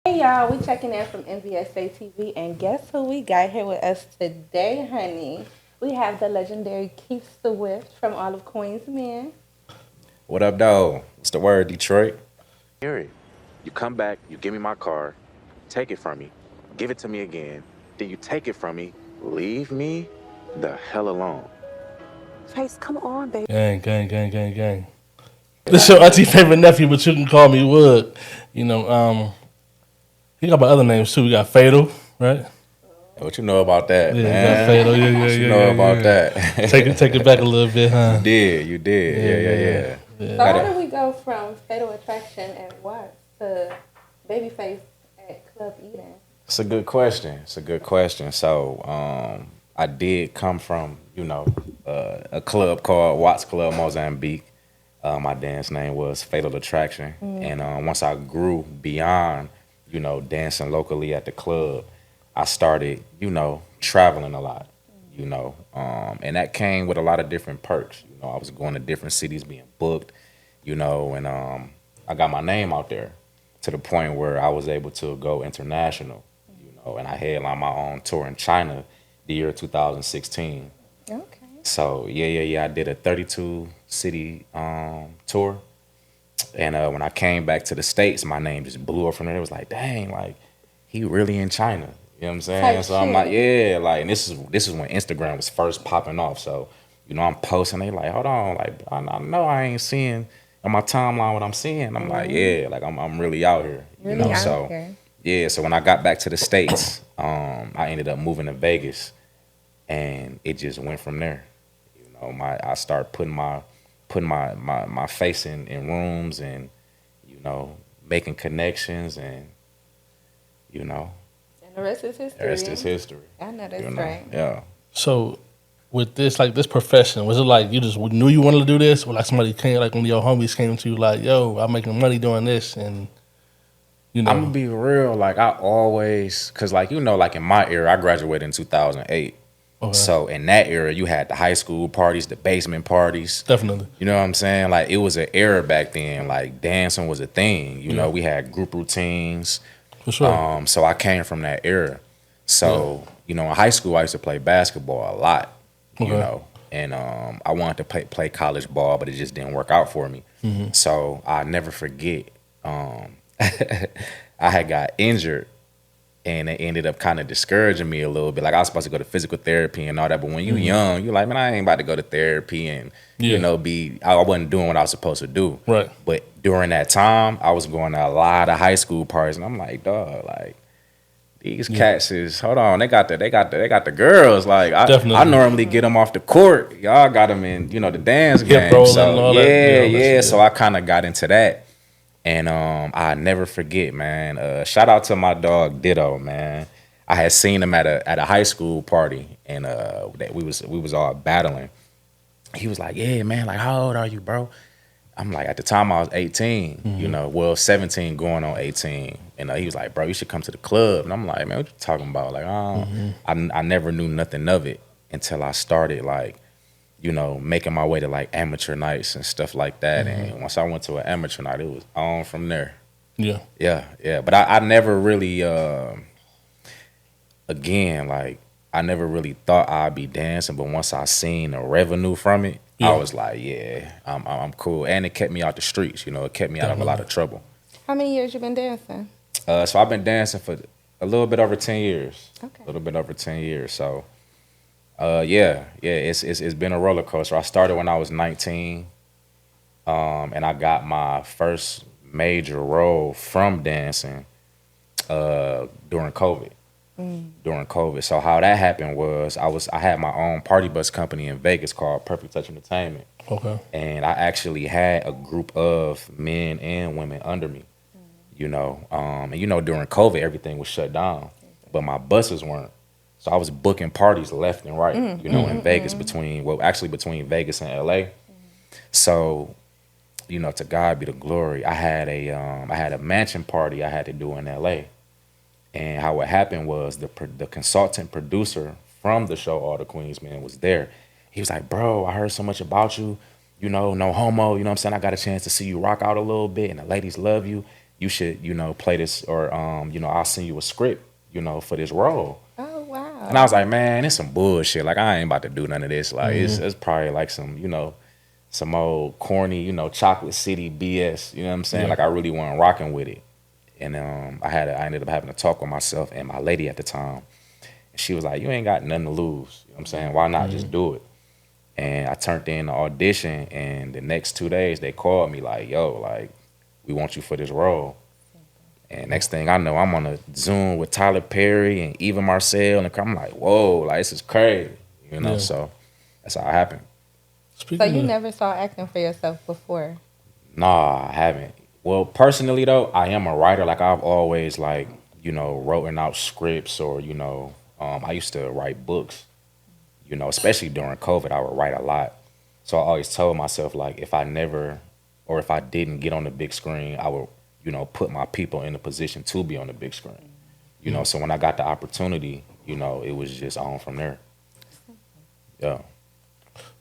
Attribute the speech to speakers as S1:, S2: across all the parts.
S1: Hey y'all, we checking in from MVSA TV, and guess who we got here with us today, honey? We have the legendary Keith Swift from all of Queens Men.
S2: What up, dog? What's the word, Detroit?
S3: Harry, you come back, you give me my car, take it from me, give it to me again, then you take it from me, leave me the hell alone.
S4: Face, come on, baby.
S5: Gang, gang, gang, gang, gang. This your auntie favorite nephew, but you can call me Wood. You know, he got my other names too. We got Fatal, right?
S2: What you know about that,
S5: Yeah, we
S2: man?
S5: got Fatal. Yeah,
S2: What you
S5: yeah,
S2: know
S5: yeah,
S2: about
S5: yeah.
S2: that?
S5: Take it back a little bit, huh?
S2: You did. Yeah.
S1: So how did we go from Fatal Attraction at Watts to Babyface at Club Eden?
S2: It's a good question. So, I did come from, a club called Watts Club Mozambique. My dance name was Fatal Attraction. And once I grew beyond, dancing locally at the club, I started, traveling a lot, and that came with a lot of different perks. I was going to different cities, being booked, and I got my name out there to the point where I was able to go international, and I headlined my own tour in China the year 2016.
S1: Okay.
S2: So I did a 32 city tour, and when I came back to the States, my name just blew up from there. It was like, dang, like he really in China. You know what I'm saying?
S1: Type
S2: So I'm
S1: shit.
S2: like, yeah, like, and this is when Instagram was first popping off. So, I'm posting. They like, hold on, like, I know I ain't seeing on my timeline what I'm seeing. I'm like, yeah, like I'm really out here.
S1: Really out
S2: So
S1: here.
S2: yeah. So when I got back to the States, I ended up moving to Vegas, and it just went from there. I started putting my face in rooms, and making connections, and
S1: And the rest is history.
S2: the rest is history.
S1: I know that's right.
S2: Yeah.
S5: So, with this, like this profession, was it like you just knew you wanted to do this, or like somebody came, like one of your homies came to you, like, "Yo, I'm making money doing this," and
S2: I'm gonna be real. Like I always, cause like like in my era, I graduated in 2008.
S5: Okay.
S2: So in that era, you had the high school parties, the basement parties.
S5: Definitely.
S2: You know what I'm saying? Like it was an era back then. Like dancing was a thing. We had group routines.
S5: For sure.
S2: So I came from that era. So in high school, I used to play basketball a lot.
S5: Okay.
S2: And I wanted to play college ball, but it just didn't work out for me. So I never forget. I had got injured, and it ended up kind of discouraging me a little bit. Like I was supposed to go to physical therapy and all that, but when you young, you're like, man, I ain't about to go to therapy and I wasn't doing what I was supposed to do.
S5: Right.
S2: But during that time, I was going to a lot of high school parties, and I'm like, dog, like these cats is hold on, they got the girls. Like I normally get them off the court, y'all got them in the dance game.
S5: rolling
S2: So
S5: and all that, that shit,
S2: so I kind of got into that. And I never forget, man. Shout out to my dog Ditto, man. I had seen him at a high school party, and we was all battling. He was like, "Yeah, man. Like, how old are you, bro?" I'm like, at the time I was 18, 17 going on 18. And he was like, "Bro, you should come to the club." And I'm like, "Man, what you talking about?" Like, I never knew nothing of it until I started like, making my way to like amateur nights and stuff like that. And once I went to an amateur night, it was on from there.
S5: Yeah.
S2: Yeah. But I never really, again, like I never really thought I'd be dancing. But once I seen the revenue from it, I was like, yeah, I'm cool. And it kept me out the streets. It kept me out of a lot of trouble.
S1: How many years you been dancing?
S2: So I've been dancing for a little bit over 10 years.
S1: Okay.
S2: A little bit over 10 years. So. It's been a roller coaster. I started when I was 19, and I got my first major role from dancing during COVID. During COVID, so how that happened was I had my own party bus company in Vegas called Perfect Touch Entertainment.
S5: Okay.
S2: And I actually had a group of men and women under me. And during COVID everything was shut down, but my buses weren't. So I was booking parties left and right, in Vegas between Vegas and LA. So, to God be the glory. I had a mansion party I had to do in LA. And how it happened was the consultant producer from the show All the Queens Men was there. He was like, "Bro, I heard so much about you, no homo, you know what I'm saying? I got a chance to see you rock out a little bit and the ladies love you. you should, play this, or I'll send you a script, for this role.
S1: Oh, wow.
S2: And I was like, man, it's some bullshit. Like, I ain't about to do none of this. Like, it's probably like some old corny, Chocolate City BS. You know what I'm saying?
S5: Yeah.
S2: Like, I really wasn't rocking with it. And I ended up having to talk with myself and my lady at the time. And she was like, you ain't got nothing to lose. You know what I'm saying? Why not just do it? And I turned in the audition, and the next 2 days they called me like, yo, like, we want you for this role. And next thing I know, I'm on a Zoom with Tyler Perry and Eva Marcille, and I'm like, whoa, like, this is crazy,
S5: Yeah.
S2: So that's how it happened.
S1: So you never saw acting for yourself before?
S2: Nah, I haven't. Well, personally though, I am a writer. Like, I've always written out scripts, or I used to write books. Especially during COVID, I would write a lot. So I always told myself, like, if I didn't get on the big screen, I would, put my people in a position to be on the big screen. So when I got the opportunity, it was just on from there. Yeah.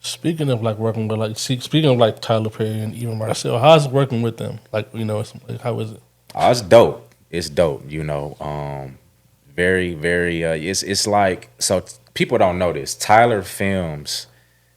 S5: Speaking of working with speaking of Tyler Perry and even Marcille, how's it working with them? How is it?
S2: Oh, it's dope. It's dope. Very, very. It's like, so people don't know this. Tyler films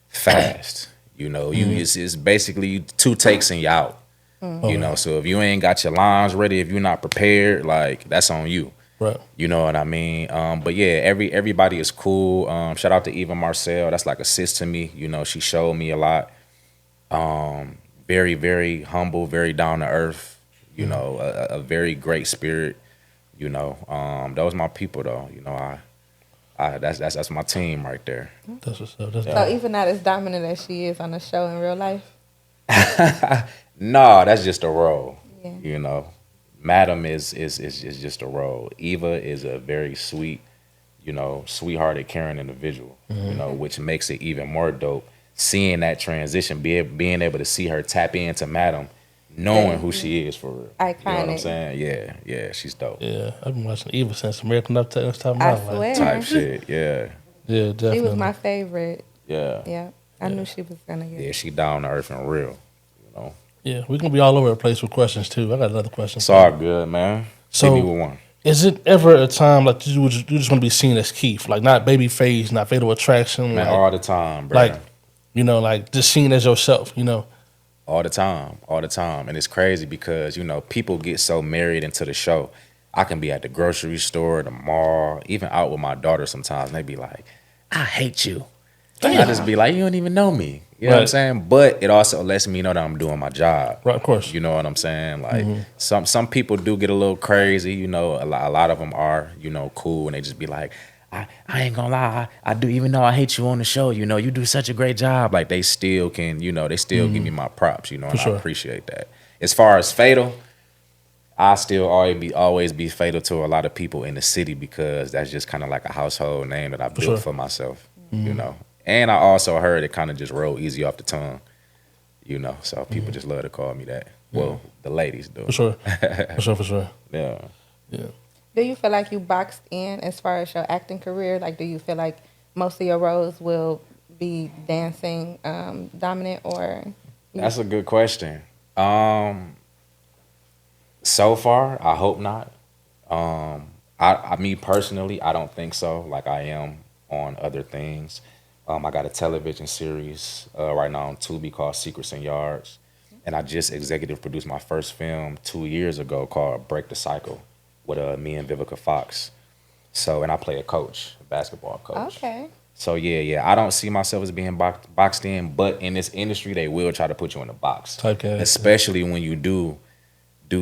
S2: fast. It's basically 2 takes and you out. So if you ain't got your lines ready, if you're not prepared, like, that's on you.
S5: Right.
S2: You know what I mean? But yeah, everybody is cool. Shout out to Eva Marcille. That's like a sis to me. She showed me a lot. Very, very humble, very down to earth. A very great spirit. Those my people though. That's my team right there.
S5: That's what's up.
S1: So even not as dominant as she is on the show in real life?
S2: No, that's just a role.
S1: Yeah.
S2: Madam is just a role. Eva is a very sweet, sweethearted, caring individual, which makes it even more dope. Seeing that transition, being able to see her tap into Madam, knowing who she is for real.
S1: Iconic.
S2: You know what I'm saying? Yeah, she's dope.
S5: Yeah, I've been watching Eva since American Uptake time.
S1: I swear.
S2: Type shit, yeah.
S5: Yeah, definitely.
S1: She was my favorite.
S2: Yeah.
S1: Yeah. I knew she was going to get
S2: Yeah, she down to earth and real,
S5: Yeah, we're going to be all over the place with questions, too. I got another question.
S2: It's all good, man.
S5: So,
S2: hit me with one.
S5: Is it ever a time you just want to be seen as Keith? Like, not Babyface, not Fatal Attraction?
S2: Man, all the time, bro.
S5: Just seen as yourself,
S2: All the time. And it's crazy because, people get so married into the show. I can be at the grocery store, the mall, even out with my daughter sometimes, and they be like, I hate you. And I just be like, you don't even know me. You know what I'm saying? But it also lets me know that I'm doing my job.
S5: Right, of course.
S2: You know what I'm saying? Like, some people do get a little crazy, a lot of them are, cool, and they just be like, I ain't gonna lie, I do, even though I hate you on the show, you do such a great job. Like, they still can, they still give me my props, and
S5: sure.
S2: I appreciate that. As far as Fatal, I still always be Fatal to a lot of people in the city because that's just kind of like a household name that I built for myself, And I also heard it kind of just roll easy off the tongue, so people just love to call me that. Well, the ladies do.
S5: For sure. For sure.
S2: Yeah.
S1: Do you feel like you boxed in as far as your acting career? Like, do you feel like most of your roles will be dancing dominant, or?
S2: That's a good question. So far, I hope not. Me personally, I don't think so. Like, I am on other things. I got a television series right now on Tubi called Secrets and Yards. And I just executive produced my first film 2 years ago called Break the Cycle with me and Vivica Fox. So, and I play a coach, a basketball coach.
S1: Okay.
S2: So, yeah, I don't see myself as being boxed in, but in this industry, they will try to put you in a box.
S5: Typecast.
S2: Especially when you do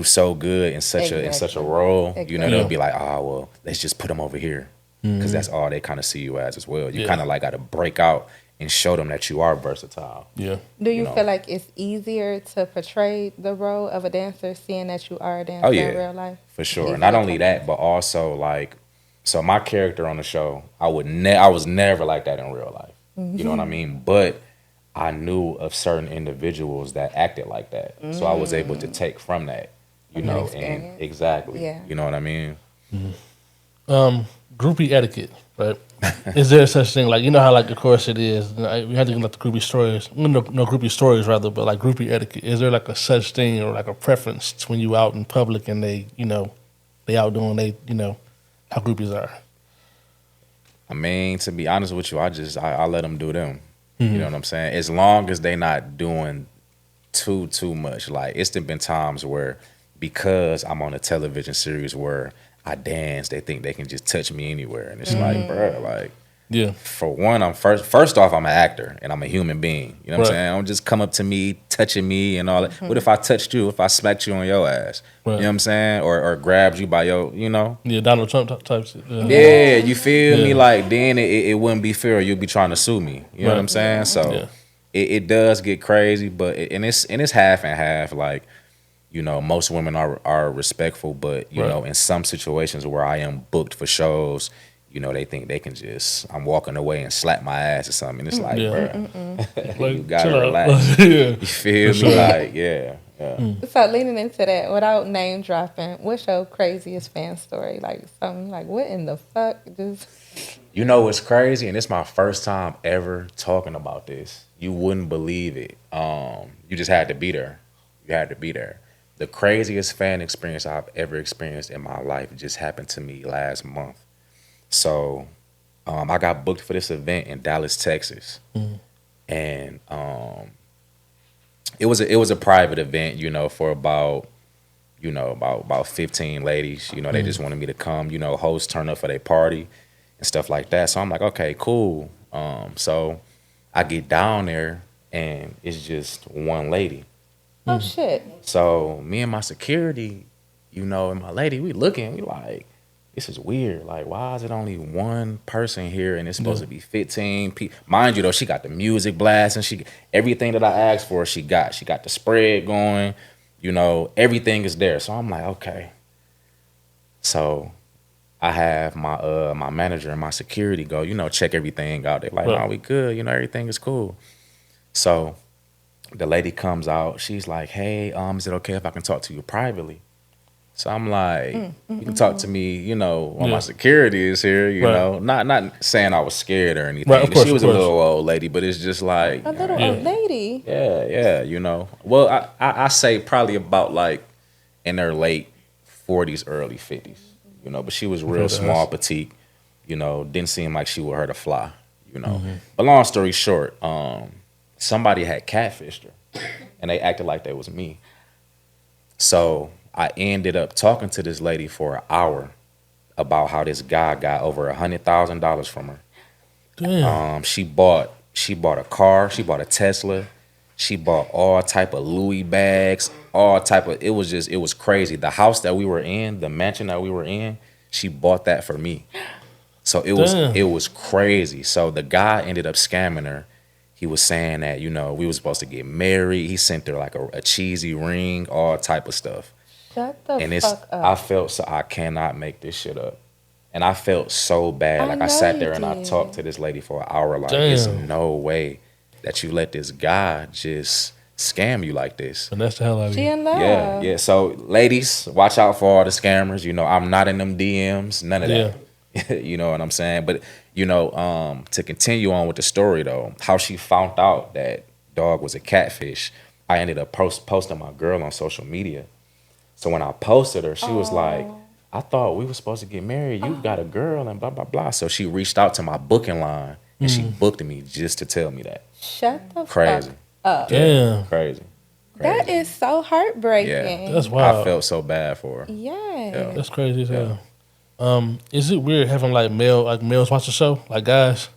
S2: so good in such a role, they'll be like, oh, well, let's just put them over here. Because that's all they kind of see you as well. You kind of like got to break out and show them that you are versatile.
S5: Yeah.
S1: Do you feel like it's easier to portray the role of a dancer, seeing that you are a dancer in real life?
S2: For sure. Not only that, but also like, so my character on the show, I was never like that in real life. You know what I mean? But I knew of certain individuals that acted like that. So I was able to take from that, and exactly.
S1: Yeah.
S2: You know what I mean?
S5: Groupie etiquette. Right. Is there such thing like, you know how like of course it is, you know, we had to get like the groupie stories, no groupie stories rather, but like groupie etiquette. Is there like a such thing or like a preference when you out in public and they, you know, they out doing they, you know, how groupies are?
S2: I mean, to be honest with you, I let them do them. You know what I'm saying? As long as they not doing too much. Like it's been times where because I'm on a television series where I dance, they think they can just touch me anywhere, and it's like, bro, like.
S5: Yeah.
S2: For one, I'm first off, I'm an actor and I'm a human being. You know what I'm
S5: Right.
S2: saying? Don't just come up to me, touching me and all that. What if I touched you? If I smacked you on your ass?
S5: Right.
S2: You know what I'm saying? Or grabbed you by your, you know?
S5: Yeah, Donald Trump type shit.
S2: Yeah, you feel me?
S5: Yeah.
S2: Like then it wouldn't be fair. You'll be trying to sue me. You know what
S5: Right.
S2: I'm saying? So
S5: Yeah.
S2: it does get crazy, but and it's half and half. Like, you know, most women are respectful, but you
S5: Right.
S2: know, in some situations where I am booked for shows, you know, they think they can just, I'm walking away and slap my ass or something. And it's like,
S5: Yeah.
S2: bro, you
S5: Like,
S2: gotta
S5: chill out.
S2: relax.
S5: Yeah.
S2: You feel
S5: For
S2: me?
S5: sure.
S2: Like, yeah.
S1: So leaning into that, without name dropping, what's your craziest fan story? Like something like, what in the fuck? Just
S2: You know what's crazy? And it's my first time ever talking about this. You wouldn't believe it. You just had to be there. You had to be there. The craziest fan experience I've ever experienced in my life just happened to me last month. So I got booked for this event in Dallas, Texas. And it was a private event, you know, for about 15 ladies. You know, they just wanted me to come, you know, host, turn up for their party and stuff like that. So I'm like, okay, cool. So I get down there and it's just one lady.
S1: oh shit.
S2: So me and my security, you know, and my lady, we looking, we like, this is weird. Like, why is it only one person here and it's supposed to be 15 people? Mind you, though, she got the music blasting. Everything that I asked for, she got. She got the spread going. You know, everything is there. So I'm like, okay. So I have my my manager and my security go, you know, check everything out. They're like,
S5: Right.
S2: no, we good. You know, everything is cool. So the lady comes out. She's like, hey, is it okay if I can talk to you privately? So I'm like, you can talk to me, you know, when
S5: Yeah.
S2: my security is here, you
S5: Right.
S2: know. Not saying I was scared or anything.
S5: Right, of course,
S2: She was
S5: of
S2: a
S5: course.
S2: little old lady, but it's just like,
S1: A little
S5: Yeah.
S1: old lady.
S2: yeah, you know. Well, I say probably about like in their late 40s, early 50s, you know. But she was real
S5: Okay,
S2: small,
S5: that's-
S2: petite, you know. Didn't seem like she would hurt a fly, you know.
S5: Mm-hmm.
S2: But long story short, somebody had catfished her, and they acted like that was me. So I ended up talking to this lady for an hour about how this guy got over $100,000 from her.
S5: Damn.
S2: She bought a car, she bought a Tesla, she bought all type of Louis bags, all type of. It was crazy. The house that we were in, the mansion that we were in, she bought that for me. So
S5: Damn.
S2: it was crazy. So the guy ended up scamming her. He was saying that, you know, we were supposed to get married. He sent her like a cheesy ring, all type of stuff.
S1: Shut the
S2: And
S1: fuck up.
S2: I felt so, I cannot make this shit up. And I felt so bad.
S1: I
S2: Like I
S1: know
S2: sat
S1: you
S2: there and I
S1: did.
S2: talked to this lady for an hour. Like, there's
S5: Damn.
S2: no way that you let this guy just scam you like this.
S5: And that's the hell out of
S1: She
S5: you.
S1: in love.
S2: Yeah. So ladies, watch out for all the scammers. You know, I'm not in them DMs, none of that. You know what I'm saying? But, you know, to continue on with the story though, how she found out that dog was a catfish, I ended up posting my girl on social media. So when I posted her, she was like, I thought we were supposed to get married. You got a girl and blah, blah, blah. So she reached out to my booking line and she booked me just to tell me that.
S1: Shut the
S2: Crazy.
S1: fuck up.
S5: Damn.
S2: Crazy.
S1: That is so heartbreaking.
S2: Yeah.
S5: That's wild.
S2: I felt so bad for her.
S1: Yeah.
S5: That's crazy as hell. Is it weird having like males watch the show? Like guys?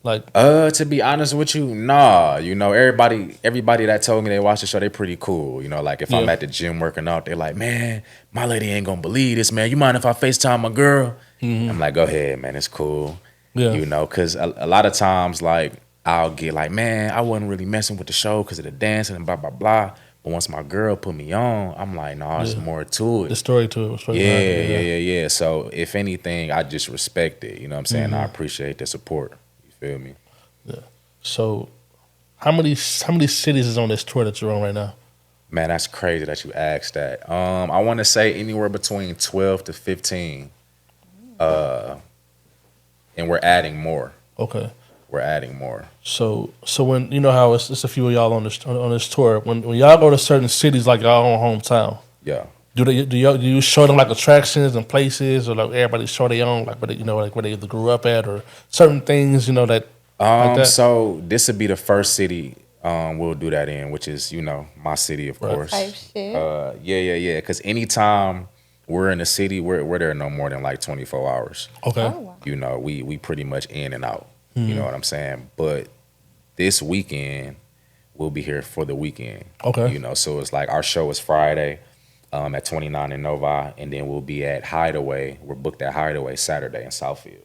S5: Like
S2: To be honest with you, nah. You know, everybody that told me they watched the show, they pretty cool. You know, like if I'm
S5: Yeah.
S2: at the gym working out, they're like, man, my lady ain't gonna believe this, man. You mind if I FaceTime my girl? I'm like, go ahead, man, it's cool.
S5: Yeah.
S2: You know, because a lot of times, like, I'll get like, man, I wasn't really messing with the show because of the dancing and blah, blah, blah. But once my girl put me on, I'm like, no, there's more to
S5: the
S2: it.
S5: story to it was pretty
S2: Yeah. So if anything, I just respect it. You know what I'm saying? I appreciate the support. You feel me?
S5: So how many cities is on this tour that you're on right now?
S2: Man, that's crazy that you asked that. I want to say anywhere between 12 to 15. And and we're adding more.
S5: Okay.
S2: We're adding more.
S5: So when you know how it's a few of y'all on this tour. When y'all go to certain cities like y'all own hometown,
S2: Yeah.
S5: do you show them like attractions and places, or like everybody show their own like where they either grew up at or certain things that like that?
S2: So this would be the first city we'll do that in, which is my city, of course.
S1: Type shit.
S2: Yeah. Because anytime we're in the city, we're there no more than like 24 hours.
S5: Okay.
S1: Oh, wow.
S2: We pretty much in and out. You know what I'm saying? But this weekend, we'll be here for the weekend.
S5: Okay.
S2: So it's like our show is Friday at 29 in Novi, and then we'll be at Hideaway. We're booked at Hideaway Saturday in Southfield.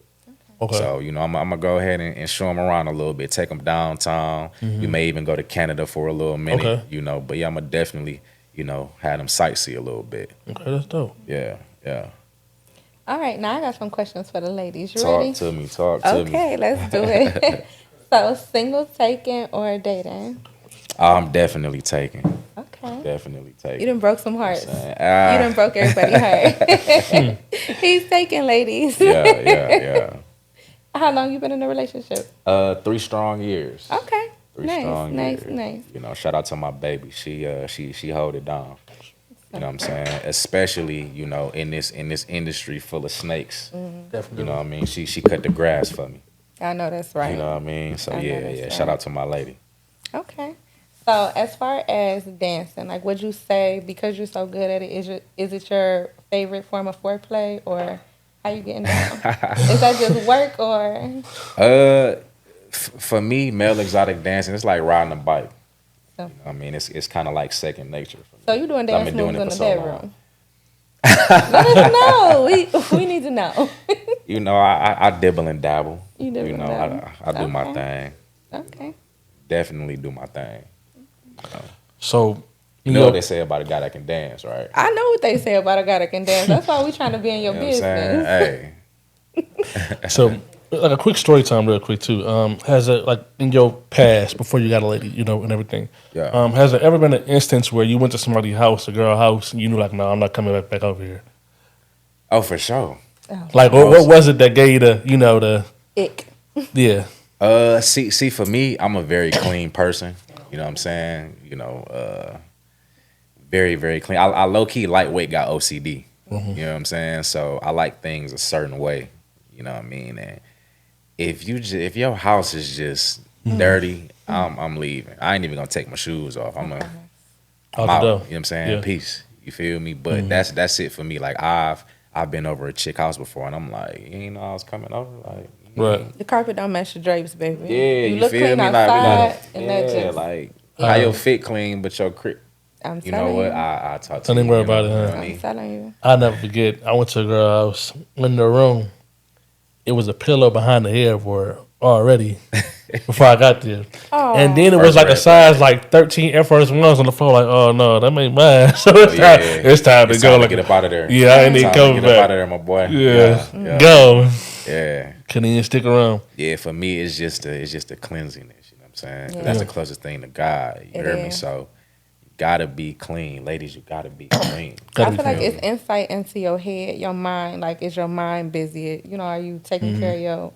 S5: Okay.
S2: So, I'm going to go ahead and show them around a little bit, take them downtown. We may even go to Canada for a little minute,
S5: Okay.
S2: But yeah, I'm going to definitely, have them sightsee a little bit.
S5: Okay, that's dope.
S2: Yeah.
S1: All right, now I got some questions for the ladies. You ready?
S2: Talk to me.
S1: Okay, let's do it. So, single, taken, or dating?
S2: I'm definitely taking.
S1: Okay.
S2: Definitely taking.
S1: You done broke some hearts. You
S2: Ah,
S1: done broke everybody's heart. He's taking, ladies.
S2: yeah.
S1: How long you been in a relationship?
S2: 3 strong years.
S1: Okay.
S2: 3
S1: Nice,
S2: strong
S1: nice,
S2: years.
S1: nice.
S2: Shout out to my baby. She hold it down. You know what I'm saying? Especially, in this industry full of snakes.
S5: Definitely.
S2: You know what I mean? She cut the grass for me.
S1: I know that's right.
S2: You know what I mean? So
S1: I know that's
S2: yeah.
S1: right.
S2: Shout out to my lady.
S1: Okay. So as far as dancing, like would you say because you're so good at it, is it your favorite form of foreplay or how you getting down? Is that just work or?
S2: For me, male exotic dancing, it's like riding a bike.
S1: So,
S2: I mean, it's kind of like second nature for me.
S1: so you doing
S2: I've
S1: dance
S2: been doing
S1: moves
S2: it
S1: in
S2: for
S1: the
S2: so long.
S1: bedroom? Let us know. We need to know.
S2: I dibble and dabble.
S1: You dibble and dabble.
S2: I do my
S1: Okay.
S2: thing.
S1: Okay.
S2: Definitely do my thing.
S5: So
S2: You know what they say about a guy that can dance, right?
S1: I know what they say about a guy that can dance. That's why we trying to be in your
S2: You know what I'm
S1: business.
S2: saying? Hey.
S5: So, like a quick story time, real quick too. Has it like in your past before you got a lady, and everything?
S2: Yeah.
S5: Has there ever been an instance where you went to somebody's house, a girl house, and you knew like, no, I'm not coming back over here?
S2: Oh, for sure.
S5: Like, what was it that gave you the
S1: Ick.
S5: yeah?
S2: See, for me, I'm a very clean person. You know what I'm saying? Very, very clean. I low key lightweight got OCD. You know what I'm saying? So I like things a certain way. You know what I mean? And if your house is just dirty, I'm leaving. I ain't even gonna take my shoes off. I'm
S5: Out
S2: out.
S5: the
S2: You
S5: door.
S2: know what I'm saying?
S5: Yeah.
S2: Peace. You feel me? But that's it for me. Like I've been over a chick house before, and I'm like, you ain't know I was coming over. Like,
S5: Right.
S1: The carpet don't match the drapes, baby.
S2: yeah,
S1: you
S2: you
S1: look
S2: feel
S1: clean
S2: me?
S1: outside, and that
S2: yeah,
S1: just.
S2: like how your fit clean, but your crib.
S1: I'm
S2: You
S1: telling
S2: know what?
S1: you.
S2: I talk to
S5: Don't
S2: you.
S5: even worry
S2: you know,
S5: about it,
S2: you know
S5: huh?
S2: what I
S1: I'm
S2: mean?
S1: telling you.
S5: I'll never forget. I went to a girl house. In the room, it was a pillow behind the headboard already before I got there.
S1: Oh.
S5: And then it was
S2: First
S5: like a
S2: red
S5: size like 13 Air Force Ones on the floor. Like, oh no, that ain't mine. So it's time to go.
S2: Like, get up out of there.
S5: Yeah, I ain't even
S2: Time to
S5: coming
S2: get up out
S5: back.
S2: of there, my boy.
S5: Yeah, go.
S2: Yeah.
S5: Couldn't even stick around.
S2: Yeah, for me, it's just the cleanliness. You know what I'm saying? 'Cause
S1: Yeah.
S2: that's the closest thing to God. You
S1: It
S2: hear me?
S1: is.
S2: So you gotta be clean, ladies. You gotta be clean.
S5: Gotta
S1: I
S5: be
S1: feel like
S5: clean.
S1: it's insight into your head, your mind. Like, is your mind busy? Are you taking care of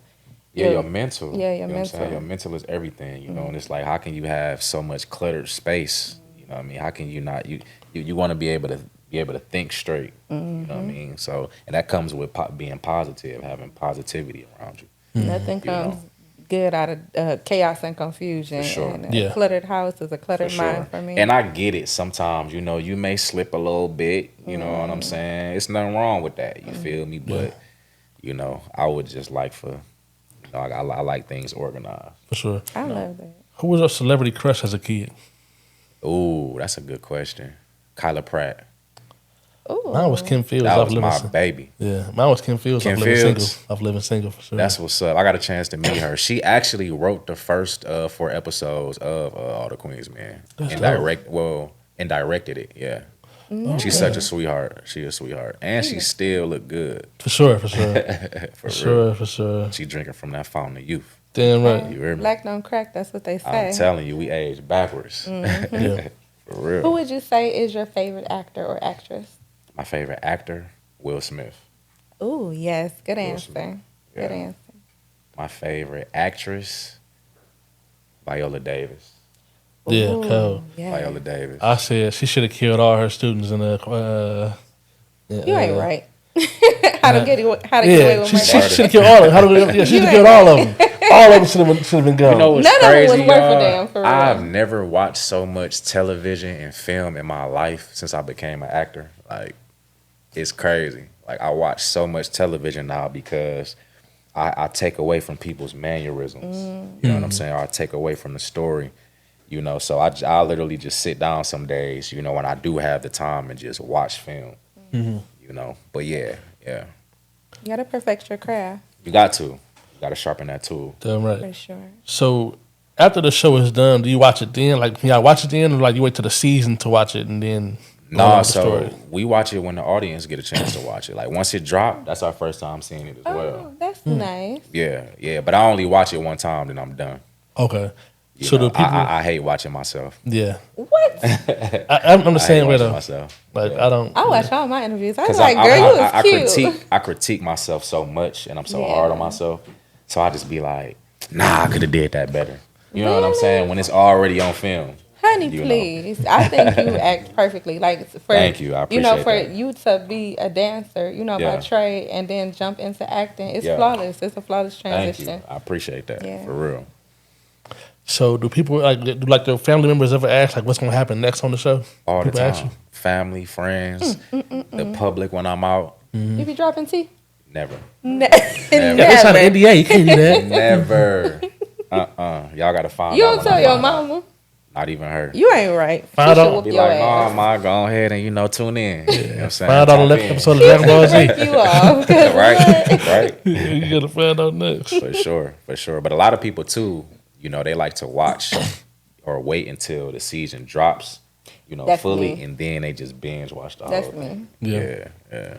S2: Your mental.
S1: Yeah, your
S2: you know What I'm saying?
S1: mental.
S2: Your mental is everything. And it's like, how can you have so much cluttered space? You know what I mean? How can you not? You want to be able to think straight. You know what I mean? So, and that comes with being positive, having positivity around you.
S1: Nothing comes good out of chaos and confusion.
S2: For sure.
S1: And a
S5: Yeah.
S1: cluttered house is a cluttered
S2: For sure.
S1: mind for me.
S2: And I get it. Sometimes, you may slip a little bit. You know what I'm saying? It's nothing wrong with that. You feel me? But, I would just like I like things organized.
S5: For sure.
S1: I love that.
S5: Who was your celebrity crush as a kid?
S2: Ooh, that's a good question. Kyla Pratt.
S1: Ooh.
S5: Mine was Kim Fields.
S2: That
S5: off
S2: was
S5: Living
S2: my
S5: Single.
S2: baby.
S5: Yeah, mine was Kim Fields.
S2: Kim
S5: off Living Single.
S2: Fields.
S5: Off Living Single for sure.
S2: That's what's up. I got a chance to meet her. She actually wrote the first 4 episodes of All the Queens Men.
S5: That's
S2: and
S5: dope.
S2: directed it. Yeah. She's such a sweetheart. She a sweetheart. And she still look good.
S5: For sure. For sure.
S2: For
S5: For
S2: real.
S5: sure. For sure.
S2: She drinking from that fountain of youth.
S5: Damn right.
S2: You hear me?
S1: Black don't crack. That's what they say.
S2: I'm telling you, we age backwards.
S5: Yeah.
S2: For real.
S1: Who would you say is your favorite actor or actress?
S2: My favorite actor, Will Smith.
S1: Ooh, yes. Good
S2: Will
S1: answer.
S2: Smith.
S1: Good
S2: Yeah.
S1: answer.
S2: My favorite actress, Viola Davis.
S5: Yeah,
S1: Ooh,
S5: cool.
S1: yeah.
S2: Viola Davis.
S5: I said she should have killed all her students in the.
S1: You ain't right. How to get away
S5: Yeah,
S1: with
S5: she
S1: murder?
S5: should have killed all of them. Yeah, she should have killed all of them. All of them should have been gone.
S2: You know what's
S1: None of it
S2: crazy,
S1: was worth a
S2: y'all?
S1: damn, for real.
S2: I've never watched so much television and film in my life since I became an actor. Like, it's crazy. Like, I watch so much television now because I take away from people's mannerisms. You know what I'm saying? Or I take away from the story. You know, so I literally just sit down some days, you know, when I do have the time and just watch film. You know, but yeah.
S1: You gotta perfect your craft,
S2: You got to sharpen that tool.
S5: Damn right.
S1: for sure.
S5: So after the show is done, do you watch it then? Like, can y'all watch it then, or like you wait till the season to watch it and then? go on
S2: No,
S5: with the
S2: so
S5: story?
S2: we watch it when the audience get a chance to watch it. Like once it dropped, that's our first time seeing it as
S1: Oh,
S2: well.
S1: that's nice.
S2: Yeah. But I only watch it one time, then I'm done.
S5: Okay.
S2: You
S5: So
S2: know,
S5: the people,
S2: I hate watching myself.
S5: yeah,
S1: What?
S5: I'm the
S2: I hate
S5: same way
S2: watching
S5: though.
S2: myself.
S5: Like I don't.
S1: I watch all my interviews. I was
S2: Because
S1: like, girl, you was cute.
S2: I critique myself so much, and I'm so
S1: Yeah.
S2: hard on myself. So I just be like, nah, I could have did that better. You know what I'm saying? When it's already on film.
S1: Honey,
S2: You know.
S1: please. I think you act perfectly. Like for
S2: Thank you. I
S1: you know,
S2: appreciate
S1: for
S2: that.
S1: you to be a dancer, you know,
S2: Yeah.
S1: by trade, and then jump into acting, it's
S2: Yeah.
S1: flawless. It's a flawless
S2: Thank
S1: transition.
S2: you. I appreciate that.
S1: Yeah.
S2: For real.
S5: So do people do like their family members ever ask like what's gonna happen next on the show?
S2: All the
S5: People ask
S2: time. Family, friends, the public when I'm out.
S1: You be dropping tea?
S2: Never.
S1: Never.
S5: Yeah, that's not an NDA. You can't do that.
S2: Never. Y'all gotta find
S1: You
S2: out.
S1: don't
S2: when
S1: tell
S2: I
S1: your
S2: find out.
S1: mama.
S2: Not even her.
S1: You ain't right.
S5: Find
S1: She should
S5: out.
S1: whoop
S2: Be
S1: your
S2: like,
S1: ass.
S2: no, ma, go ahead and tune in. You know what I'm saying?
S5: Find out on the
S2: Tap
S5: next
S2: in.
S5: episode of Dragon Ball Z.
S1: Break you off. 'Cause
S2: Right.
S5: You gotta find out next.
S2: For sure. But a lot of people too, you know, they like to watch or wait until the season drops, you know,
S1: That's
S2: fully,
S1: me.
S2: and then they just binge watch the
S1: That's
S2: whole thing.
S1: me.
S2: Yeah.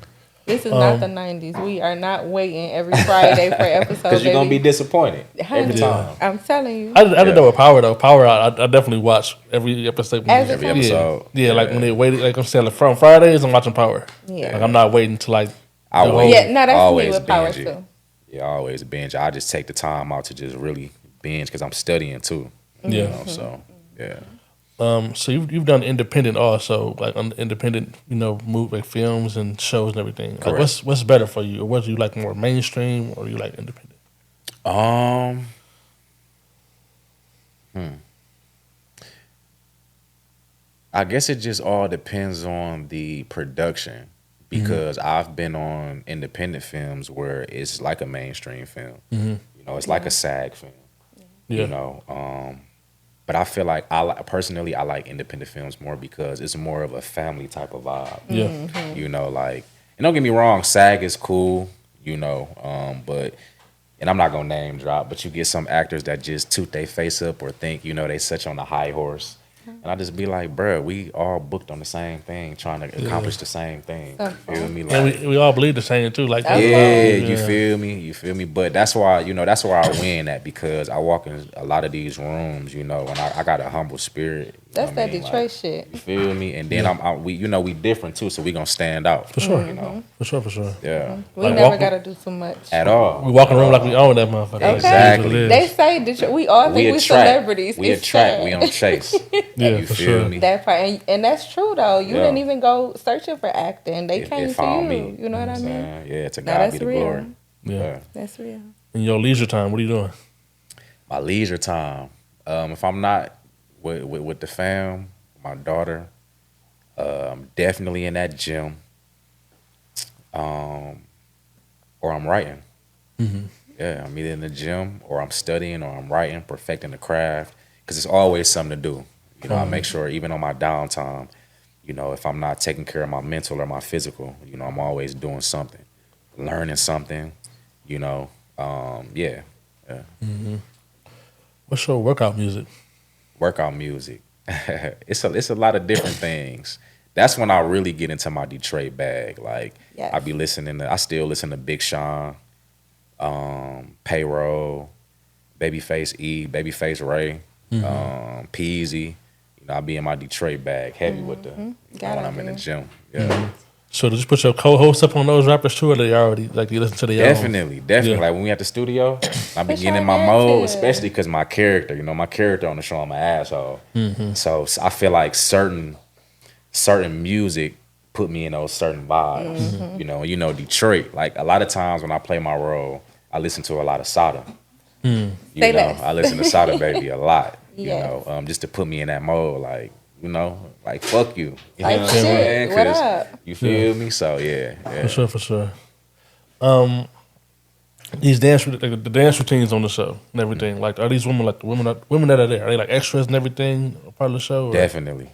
S1: This is not the 90s. We are not waiting every Friday for episodes.
S2: Because you're gonna be
S1: baby.
S2: disappointed every
S1: Honey,
S2: time.
S1: I'm telling you.
S5: I did that with Power though. Power, I definitely watch every episode.
S1: As a
S2: Every
S1: fan.
S2: episode.
S5: Yeah, like when they waited, like I'm saying, like from Fridays, I'm watching Power.
S1: Yeah.
S5: Like I'm not waiting to like.
S2: I
S5: the
S2: wait.
S5: whole-
S1: Yeah, no, that's me
S2: Always
S1: with Power
S2: binge it.
S1: too.
S2: Yeah, I always binge. I just take the time out to just really binge because I'm studying too.
S5: Yeah.
S2: You know, so yeah.
S5: So you've done independent also, like on independent, you know, like films and shows and everything. Like
S2: Correct.
S5: what's better for you, or what do you like more mainstream, or you like independent?
S2: I guess it just all depends on the production because I've been on independent films where it's like a mainstream film. You know, it's like a SAG film.
S5: Yeah.
S2: You know, but I feel like personally I like independent films more because it's more of a family type of vibe.
S5: Yeah.
S2: You know, like, and don't get me wrong, SAG is cool. You know, but. And I'm not gonna name drop, but you get some actors that just toot their face up or think, you know, they such on the high horse. And I just be like, bruh, we all booked on the same thing, trying to accomplish the same thing. You feel me? Like,
S5: And we all believe the same too. Like
S2: yeah, you feel me? You feel me? But that's why, you know, that's where I win at because I walk in a lot of these rooms, you know, and I got a humble spirit. You
S1: That's
S2: know
S1: that
S2: what I mean?
S1: Detroit
S2: Like,
S1: shit.
S2: you feel me? And then we, you know, we different too, so we gonna stand out.
S5: For sure.
S2: You know?
S5: For sure.
S2: Yeah.
S1: We
S5: Like
S1: never
S5: walking-
S1: gotta do too much.
S2: At all.
S5: We walk in the room like we own that motherfucker.
S1: Okay.
S2: Exactly.
S1: They say Detroit, we all think we celebrities.
S2: We
S1: It's
S2: attract.
S1: sad.
S2: We on chase.
S5: Yeah,
S2: You
S5: for
S2: feel
S5: sure.
S2: me?
S1: That part, and that's true though. You
S2: Yeah.
S1: didn't even go searching for acting. They
S2: It
S1: came to
S2: found
S1: you.
S2: me.
S1: You know what I mean?
S2: Yeah, to
S1: Now
S2: God
S1: that's
S2: be the
S1: real.
S2: glory.
S5: Yeah.
S1: That's real.
S5: In your leisure time, what are you doing?
S2: My leisure time. If I'm not with the fam, my daughter, I'm definitely in that gym. Or I'm writing. Yeah, I'm either in the gym or I'm studying or I'm writing, perfecting the craft. Because it's always something to do. You know, I make sure even on my downtime, you know, if I'm not taking care of my mental or my physical, you know, I'm always doing something, learning something, you know. Yeah.
S5: What's your workout music?
S2: Workout music. It's a lot of different things. That's when I really get into my Detroit bag. Like
S1: Yes.
S2: I still listen to Big Sean, Payroll, Babyface E, Babyface Ray, Peasy. You know, I be in my Detroit bag heavy with the when
S1: Gotta
S2: I'm in the
S1: be.
S2: gym. Yeah.
S5: So did you put your co-hosts up on those rappers too, or they already like you listen to the
S2: Definitely.
S5: Yeah.
S2: Like when we at the studio, I be
S1: Push
S2: getting in
S1: our
S2: my mode,
S1: narrative.
S2: especially because my character. You know, my character on the show, I'm an asshole.
S5: Mm-hmm.
S2: So I feel like certain music put me in those certain vibes.
S1: Mm-hmm.
S2: You know, Detroit. Like a lot of times when I play my role, I listen to a lot of Sada. You
S1: Say
S2: know,
S1: less.
S2: I listen to Sada Baby a lot.
S1: Yes.
S2: You know, just to put me in that mode, like, you know, like fuck you. You
S1: Like,
S2: know what I'm saying?
S1: shit, what
S2: 'Cause
S1: up?
S2: you feel me? So yeah.
S5: For sure. These dance like the dance routines on the show and everything. Like, are these women like the women that are there? Are they like extras and everything a part of the show? Or?
S2: Definitely,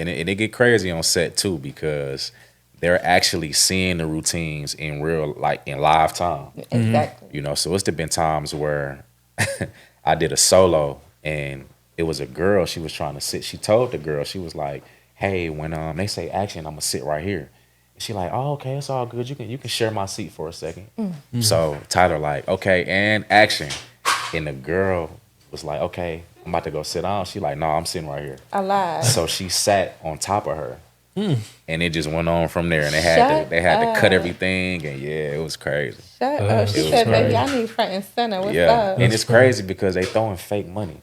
S2: and it get crazy on set too because they're actually seeing the routines in real, like in live time.
S1: Exactly.
S2: You know, so it's been times where I did a solo and it was a girl. She was trying to sit. She told the girl, she was like, "Hey, when they say action, I'm gonna sit right here." And she like, "Oh, okay, it's all good. You can share my seat for a second." So Tyler like, "Okay, and action," and the girl was like, "Okay, I'm about to go sit down." She like, "No, I'm sitting right here."
S1: I lied.
S2: So she sat on top of her, and it just went on from there. And they
S1: Shut
S2: had to cut
S1: up.
S2: everything, and yeah, it was crazy.
S1: Shut up. She
S2: was
S1: said, baby,
S2: crazy.
S1: I need front and center. What's
S2: Yeah,
S1: up?
S2: and it's crazy because they throwing fake money.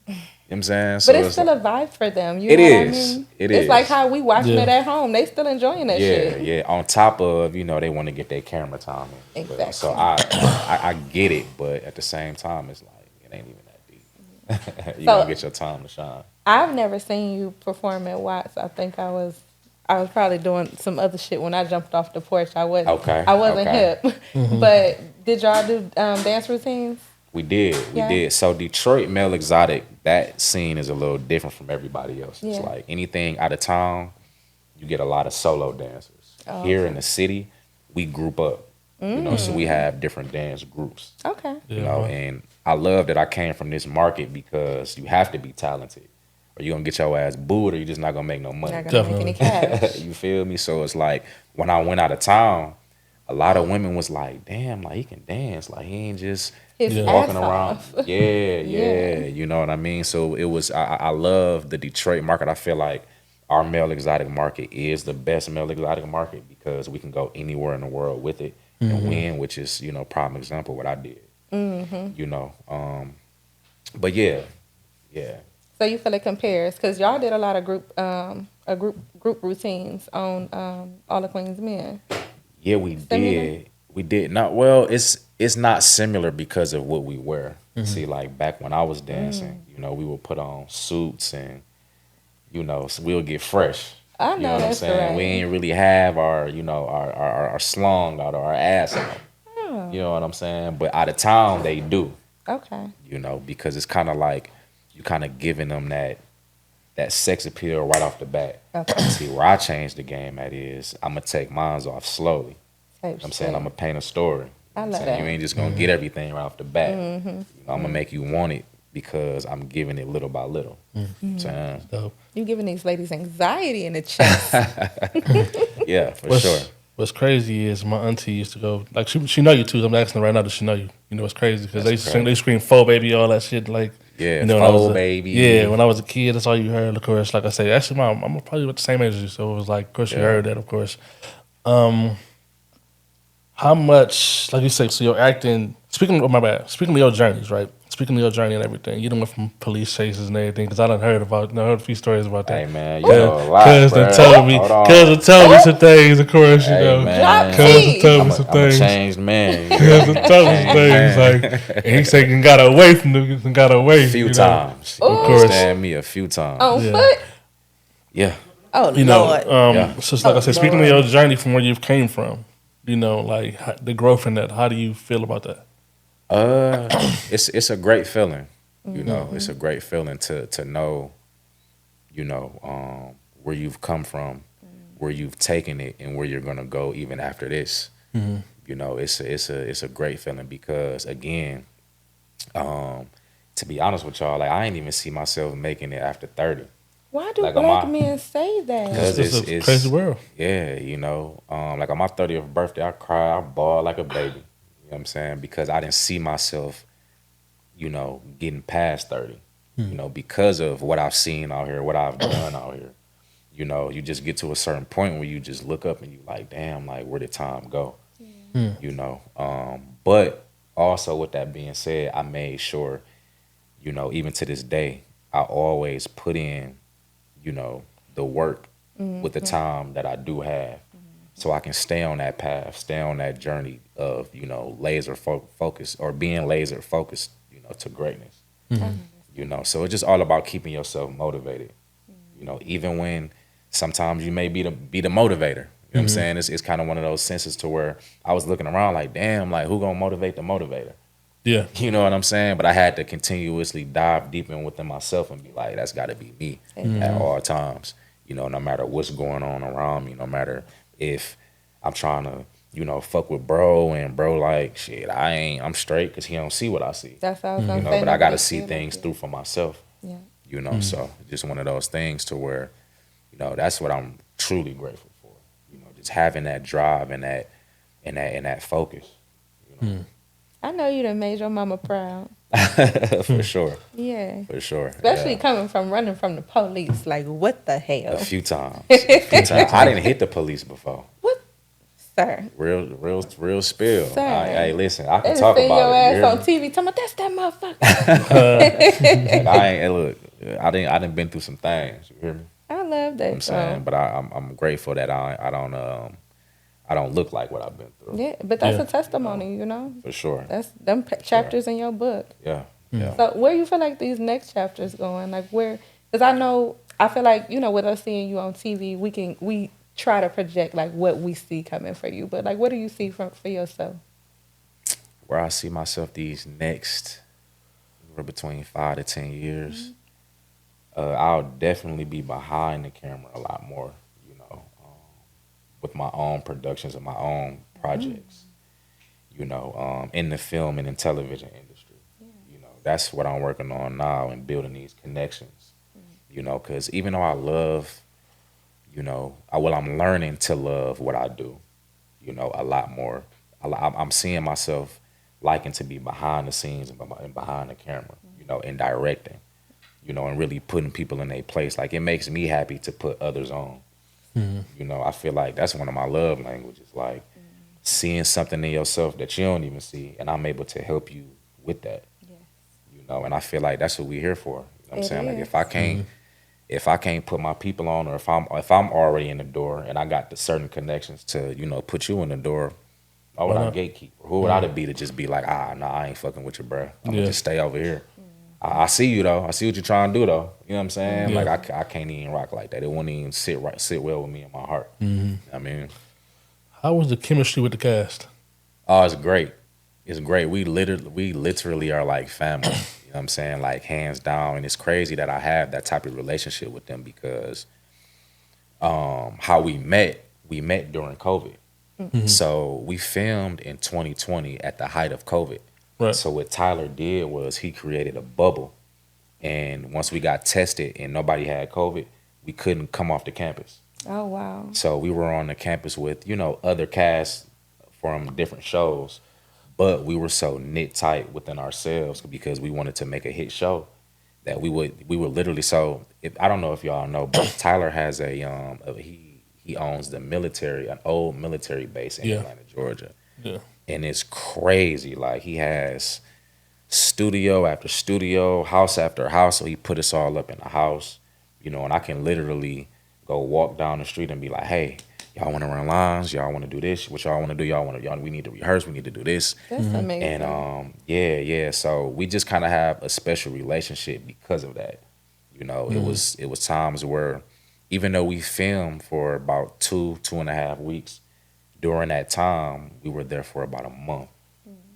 S2: You know what I'm saying? So
S1: But it's still
S2: like,
S1: a vibe for them. You
S2: It
S1: know what I
S2: is.
S1: mean?
S2: It
S1: it's
S2: is.
S1: like how we watching
S5: Yeah.
S1: it at home. They still enjoying that shit.
S2: yeah. On top of, you know, they want to get their camera time in. But,
S1: Exactly.
S2: so I get it, but at the same time, it's like it ain't even that deep. You
S1: So-
S2: gonna get your time to shine.
S1: I've never seen you perform at Watts. I think I was probably doing some other shit when I jumped off the porch. I wasn't
S2: Okay.
S1: hip. But did y'all do dance routines?
S2: We did.
S1: Yeah.
S2: So Detroit Male Exotic, that scene is a little different from everybody else. It's
S1: Yeah.
S2: like anything out of town, you get a lot of solo dancers.
S1: Oh,
S2: Here in the city, we group up. You know, so we have different dance groups.
S1: Okay.
S2: You know, and I love that I came from this market because you have to be talented. Or you're gonna get your ass booed or you're just not gonna make no money.
S1: Not gonna make any cash.
S2: You feel me? So it's like when I went out of town, a lot of women was like, "Damn, like he can dance. Like he ain't just
S1: His
S2: walking
S1: ass
S2: around."
S1: off.
S2: Yeah. You know what I mean? So it was. I love the Detroit market. I feel like our male exotic market is the best male exotic market because we can go anywhere in the world with it and win, which is, you know, prime example what I did. You know, but yeah.
S1: So you feel it compares because y'all did a lot of group routines on All the Queen's Men.
S2: Yeah, we
S1: Similar?
S2: did. We did not. Well, it's not similar because of what we wear. See, like back when I was dancing, you know, we would put on suits and, you know, so we'll get fresh.
S1: I
S2: You
S1: know
S2: know what I'm
S1: that's
S2: saying?
S1: right.
S2: We ain't really have our, you know, our slung out or our ass out.
S1: Oh.
S2: You know what I'm saying? But out of town, they do.
S1: Okay.
S2: You know, because it's kind of like you kind of giving them that sex appeal right off the bat.
S1: Okay.
S2: See, where I changed the game at is I'm gonna take mines off slowly. I'm saying I'm gonna paint a story.
S1: I love
S2: I'm saying
S1: that.
S2: you ain't just gonna get everything right off the bat. You know, I'm gonna make you want it because I'm giving it little by little. Saying,
S5: Dope.
S1: You giving these ladies anxiety in the chest.
S2: yeah, for sure.
S5: What's crazy is my auntie used to go like she know you too. I'm asking her right now, does she know you? You know what's crazy because they scream "faux baby" all that shit like
S2: Yeah,
S5: you know when I was
S2: faux
S5: a-
S2: baby.
S5: Yeah, when I was a kid, that's all you heard. Of course, like I say, actually, I'm probably about the same age as you, so it was like, of course, you heard that, of course. How much, like you say, so you're acting. Speaking of your journeys, right? Speaking of your journey and everything, you done went from police chases and everything. Because I done heard a few stories about that.
S2: Hey man, you know a lot,
S5: Cuz
S2: bruh.
S5: done told me,
S2: Hold on.
S5: cuz done told me some things, of course, you
S2: Hey,
S5: know.
S2: man.
S1: Drop
S5: Cuz
S1: T.
S5: done told me some
S2: I'm a
S5: things.
S2: changed man.
S5: Cuz done told me some things. Like, and he said he got away from them, got away.
S2: A few
S5: you know.
S2: times. You
S5: course.
S2: understand me? A few times.
S1: On
S5: Yeah.
S1: foot?
S2: Yeah.
S1: Oh,
S5: You know,
S1: Lord.
S5: so it's like I said, speaking of your journey from where you came from, you know, like the growth in that, how do you feel about that?
S2: It's a great feeling. You know, it's a great feeling to know, you know, where you've come from, where you've taken it, and where you're gonna go even after this. You know, it's a great feeling because again, to be honest with y'all, like I ain't even see myself making it after 30.
S1: Why do
S2: like,
S1: black men say that?
S2: Because
S5: It's a crazy world.
S2: Yeah, you know, like on my 30th birthday, I cried, I bawled like a baby. You know what I'm saying? Because I didn't see myself, you know, getting past 30. You know, because of what I've seen out here, what I've done out here. You know, you just get to a certain point where you just look up and you like, damn, like where did time go? You know, but also with that being said, I made sure, you know, even to this day, I always put in, you know, the work with the time that I do have, so I can stay on that path, stay on that journey of, you know, laser focus or being laser focused, you know, to greatness. You know, so it's just all about keeping yourself motivated. You know, even when sometimes you may be the motivator. You know what I'm saying? It's kind of one of those senses to where I was looking around like, damn, like who gonna motivate the motivator?
S5: Yeah.
S2: You know what I'm saying? But I had to continuously dive deep in within myself and be like, that's got to be me at all times. You know, no matter what's going on around me, no matter if I'm trying to, you know, fuck with bro and bro like, shit, I'm straight because he don't see what I see.
S1: That's all I was gonna
S2: You know,
S1: say.
S2: but I got to
S1: Nobody
S2: see
S1: feel
S2: things
S1: like it.
S2: through for myself.
S1: Yeah.
S2: You know, so just one of those things to where, you know, that's what I'm truly grateful for. You know, just having that drive and that focus. You know?
S1: I know you done made your mama proud.
S2: For sure.
S1: Yeah.
S2: For sure.
S1: Especially
S2: Yeah.
S1: coming from running from the police. Like, what the hell?
S2: A few times. I didn't hit the police before.
S1: What? Sir.
S2: Real spill.
S1: Sir.
S2: Hey, listen, I
S1: They
S2: can
S1: just
S2: talk
S1: seen
S2: about
S1: your
S2: it.
S1: ass
S2: You
S1: on
S2: hear me?
S1: TV talking about that's that motherfucker.
S2: Like, I ain't. Hey, look, I didn't been through some things. You hear me?
S1: I love that.
S2: I'm saying, but I'm grateful that I don't look like what I've been through.
S1: Yeah, but that's
S5: Yeah.
S1: a testimony, you know.
S2: For sure.
S1: That's them chapters in your book.
S2: Yeah. Yeah.
S1: So where you feel like these next chapters going? Like where? Because I feel like, you know, with us seeing you on TV, we try to project like what we see coming for you. But like, what do you see for yourself?
S2: Where I see myself these next, we're between 5 to 10 years. I'll definitely be behind the camera a lot more. You know, with my own productions and my own projects. You know, in the film and in television industry. You know, that's what I'm working on now and building these connections. You know, because even though I love, you know, I'm learning to love what I do. You know, a lot more. I'm seeing myself liking to be behind the scenes and behind the camera. You know, and directing. You know, and really putting people in their place. Like it makes me happy to put others on. You know, I feel like that's one of my love languages. Like seeing something in yourself that you don't even see, and I'm able to help you with that. You know, and I feel like that's what we're here for. You know what I'm saying? Like if I can't put my people on, or if I'm already in the door and I got the certain connections to, you know, put you in the door, why would I gatekeep? Who would I be to just be like, nah, I ain't fucking with you, bro. I'm gonna just stay over here. I see you though. I see what you're trying to do though. You know what I'm saying?
S5: Yeah.
S2: Like I can't even rock like that. It won't even sit well with me in my heart. I mean,
S5: How was the chemistry with the cast?
S2: oh, it's great. It's great. We literally are like family. You know what I'm saying? Like hands down. And it's crazy that I have that type of relationship with them because how we met during COVID. So we filmed in 2020 at the height of COVID.
S5: Right.
S2: So what Tyler did was he created a bubble. And once we got tested and nobody had COVID, we couldn't come off the campus.
S1: Oh wow.
S2: So we were on the campus with, you know, other casts from different shows, but we were so knit tight within ourselves because we wanted to make a hit show that we were literally so. I don't know if y'all know, but Tyler has he owns an old military base in Atlanta, Georgia, and it's crazy. Like he has studio after studio, house after house. So he put us all up in a house, you know, and I can literally go walk down the street and be like, hey, y'all want to run lines? Y'all want to do this? What y'all want to do? We need to rehearse. We need to do this.
S1: That's amazing.
S2: And yeah. So we just kind of have a special relationship because of that. You know, it was times where even though we filmed for about 2.5 weeks, during that time we were there for about a month.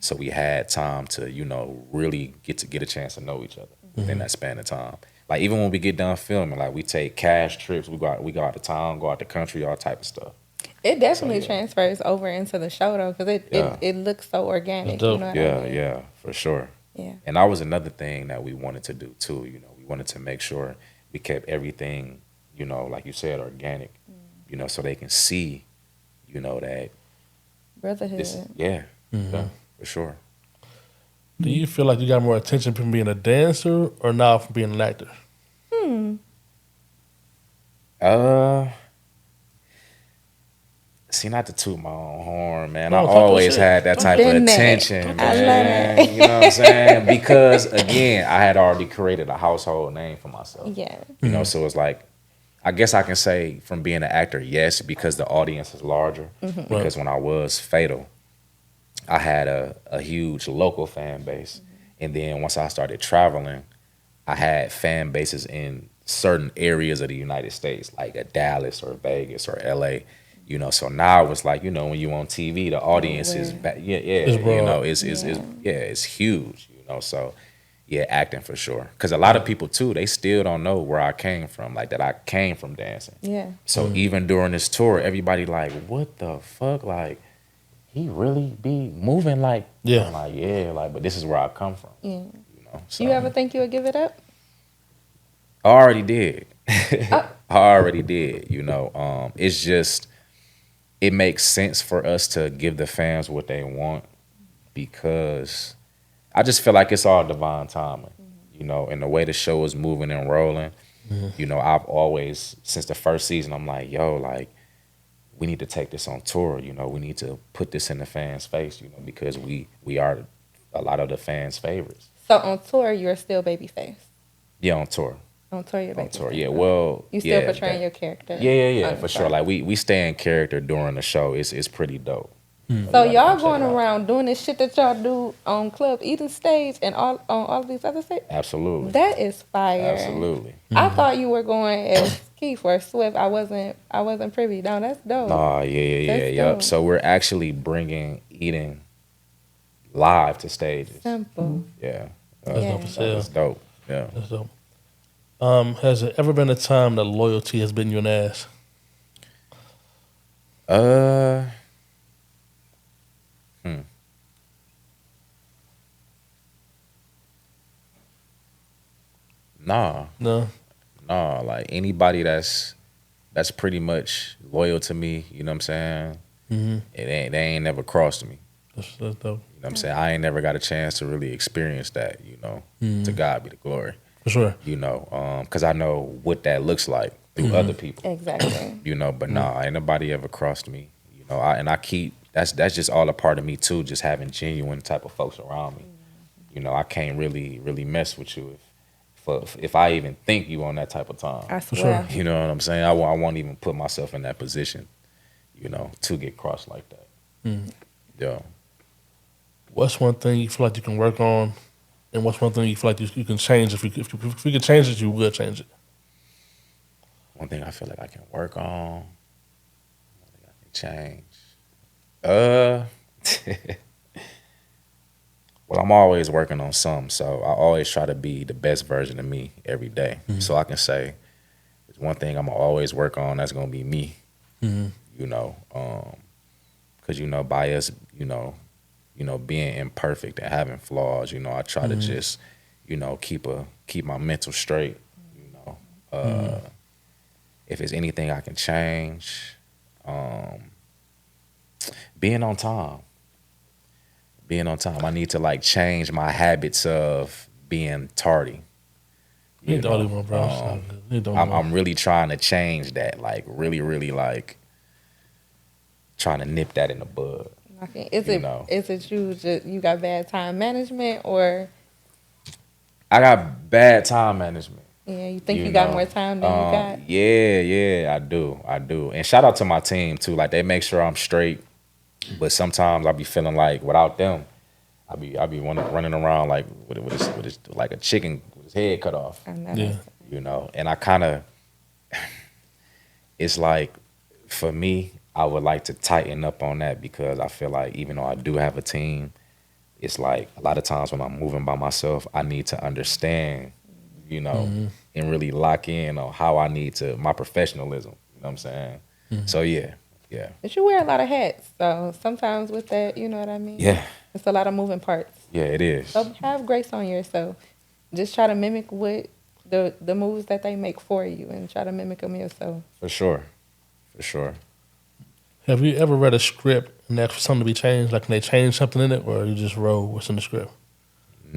S2: So we had time to, you know, really get a chance to know each other within that span of time. Like even when we get done filming, like we take cash trips, we go out of town, go out the country, all type of stuff.
S1: It definitely transfers over into the show though, because it looks so organic. You know what I mean?
S2: Yeah, for sure.
S1: Yeah.
S2: And that was another thing that we wanted to do too. You know, we wanted to make sure we kept everything, you know, like you said, organic. You know, so they can see, you know, that
S1: Brotherhood.
S2: yeah, for sure.
S5: Do you feel like you got more attention from being a dancer or now from being an actor?
S2: See, not to toot my own horn, man.
S5: No,
S2: I
S5: talk your
S2: always
S5: shit.
S2: had that type of
S1: Been there.
S2: attention,
S1: I love
S2: man.
S1: it.
S2: You know what I'm saying? Because again, I had already created a household name for myself.
S1: Yeah.
S2: You know, so it's like, I guess I can say from being an actor, yes, because the audience is larger. Because when I was Fatal, I had a huge local fan base. And then once I started traveling, I had fan bases in certain areas of the United States, like a Dallas or Vegas or LA. You know, so now it's like, you know, when you on TV, the audience is
S5: It's
S2: you know,
S5: broad.
S2: it's huge, you know. So yeah, acting for sure. Cause a lot of people too, they still don't know where I came from, like that I came from dancing.
S1: Yeah.
S2: So even during this tour, everybody like, what the fuck? Like, he really be moving like,
S5: Yeah.
S2: I'm like, yeah, like, but this is where I come from.
S1: Yeah.
S2: You know, so
S1: You ever think you would give it up?
S2: I already did. I already did, you know. It's just, it makes sense for us to give the fans what they want because I just feel like it's all divine timing, you know, and the way the show is moving and rolling. You know, I've always, since the first season, I'm like, yo, like, we need to take this on tour, you know, we need to put this in the fans' face, you know, because we are a lot of the fans' favorites.
S1: So on tour, you're still babyface.
S2: Yeah, on tour.
S1: On tour, you're
S2: On
S1: babyface.
S2: tour, yeah. Well,
S1: You still
S2: yeah,
S1: portraying your character.
S2: Yeah,
S1: on
S2: for
S1: the
S2: sure.
S1: show.
S2: Like we stay in character during the show. It's pretty dope.
S1: So y'all going around doing this shit that y'all do on Club Eden stage and all on all of these other stages?
S2: Absolutely.
S1: That is fire.
S2: Absolutely.
S1: I thought you were going as Keith or Swift. I wasn't privy. No, that's dope.
S2: Nah, yeah.
S1: That's
S2: Yup.
S1: dope.
S2: So we're actually bringing Eden live to stages.
S1: Simple.
S2: Yeah.
S5: That's
S1: Yeah.
S5: dope as hell.
S2: That's dope. Yeah.
S5: That's dope. Has there ever been a time that loyalty has bitten you in the ass?
S2: Nah.
S5: No.
S2: Like anybody that's pretty much loyal to me, you know what I'm saying? They ain't never crossed me.
S5: That's dope.
S2: You know what I'm saying? I ain't never got a chance to really experience that, you know. To God be the glory.
S5: For sure.
S2: You know, because I know what that looks like through other people.
S1: Exactly.
S2: You know, but nah, ain't nobody ever crossed me. You know, I keep that's just all a part of me too, just having genuine type of folks around me. You know, I can't really mess with you if I even think you on that type of time.
S1: I swear.
S2: You know what I'm saying? I won't even put myself in that position, you know, to get crossed like that. Yeah.
S5: What's one thing you feel like you can work on, and what's one thing you feel like you can change? If you could change it, you would change it.
S2: One thing I feel like I can work on, one thing I can change. Well, I'm always working on something, so I always try to be the best version of me every day. So I can say, there's one thing I'm gonna always work on. That's gonna be me. You know, because you know, by us, you know, being imperfect and having flaws, you know, I try to just, you know, keep my mental straight. You know, if there's anything I can change, being on time. I need to like change my habits of being tardy.
S5: You don't even, bro.
S2: I'm really trying to change that. Like really like trying to nip that in the bud.
S1: Okay. Is it you got bad time management or?
S2: I got bad time management.
S1: Yeah, you think you got more time than you got?
S2: Yeah, I do. And shout out to my team too. Like they make sure I'm straight. But sometimes I be feeling like without them, I be running around like with his like a chicken with his head cut off.
S1: I know.
S5: Yeah.
S2: You know, and I kind of, it's like for me, I would like to tighten up on that because I feel like even though I do have a team, it's like a lot of times when I'm moving by myself, I need to understand, you know, and really lock in on how I need to my professionalism. You know what I'm saying? So yeah.
S1: But you wear a lot of hats, so sometimes with that, you know what I mean?
S2: Yeah.
S1: It's a lot of moving parts.
S2: Yeah, it is.
S1: So have grace on yourself. Just try to mimic what the moves that they make for you and try to mimic them yourself.
S2: For sure.
S5: Have you ever read a script and asked for something to be changed? Like, can they change something in it, or you just roll what's in the script?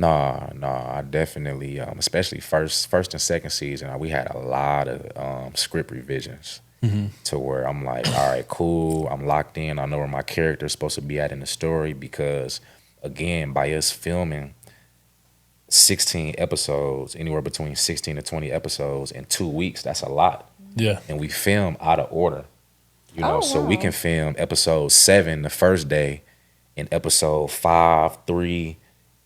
S2: I definitely, especially first and second season, we had a lot of script revisions to where I'm like, all right, cool, I'm locked in. I know where my character is supposed to be at in the story because, again, by us filming 16 episodes, anywhere between 16 to 20 episodes in 2 weeks, that's a lot.
S5: Yeah.
S2: And we film out of order,
S1: Oh,
S2: so we
S1: wow.
S2: can film episode 7 the first day and episode 5, 3,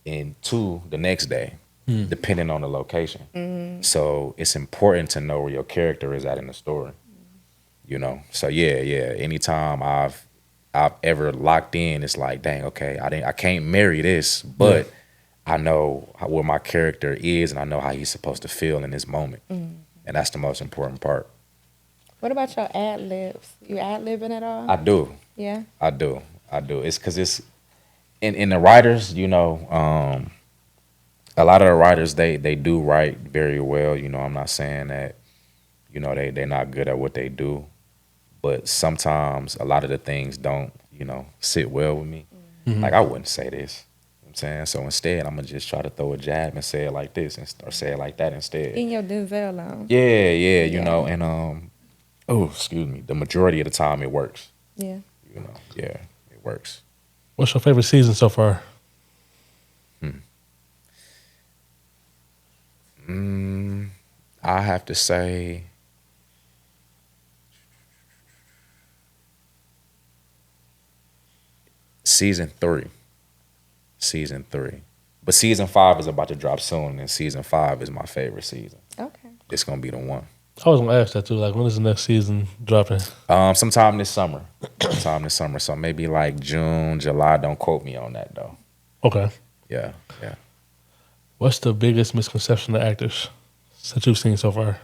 S2: and 2 the next day, depending on the location. So it's important to know where your character is at in the story. So yeah. Anytime I've ever locked in, it's like, dang, okay, I can't marry this, but I know where my character is, and I know how he's supposed to feel in this moment, and that's the most important part.
S1: What about your ad libs? You ad libbing at all?
S2: I do.
S1: Yeah.
S2: I do. It's because it's in the writers, a lot of the writers they do write very well. I'm not saying that, they're not good at what they do, but sometimes a lot of the things don't, sit well with me. Like, I wouldn't say this. You know what I'm saying? So instead, I'm gonna just try to throw a jab and say it like this or say it like that instead.
S1: In your Denzel on.
S2: Yeah, and excuse me, the majority of the time it works.
S1: Yeah.
S2: Yeah, it works.
S5: What's your favorite season so far?
S2: I have to say season 3. But season 5 is about to drop soon, and season 5 is my favorite season.
S1: Okay.
S2: It's gonna be the one.
S5: I was gonna ask that too. Like, when is the next season dropping?
S2: Sometime this summer. So maybe like June, July. Don't quote me on that though.
S5: Okay.
S2: Yeah.
S5: What's the biggest misconception of actors that you've seen so far?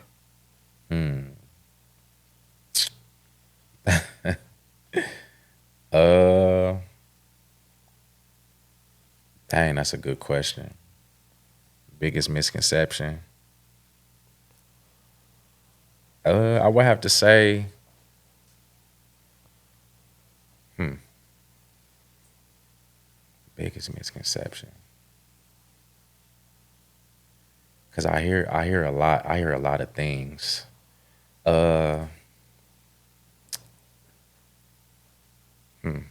S2: Dang, that's a good question. Biggest misconception. I would have to say, biggest misconception. Cause I hear a lot of things. We're gonna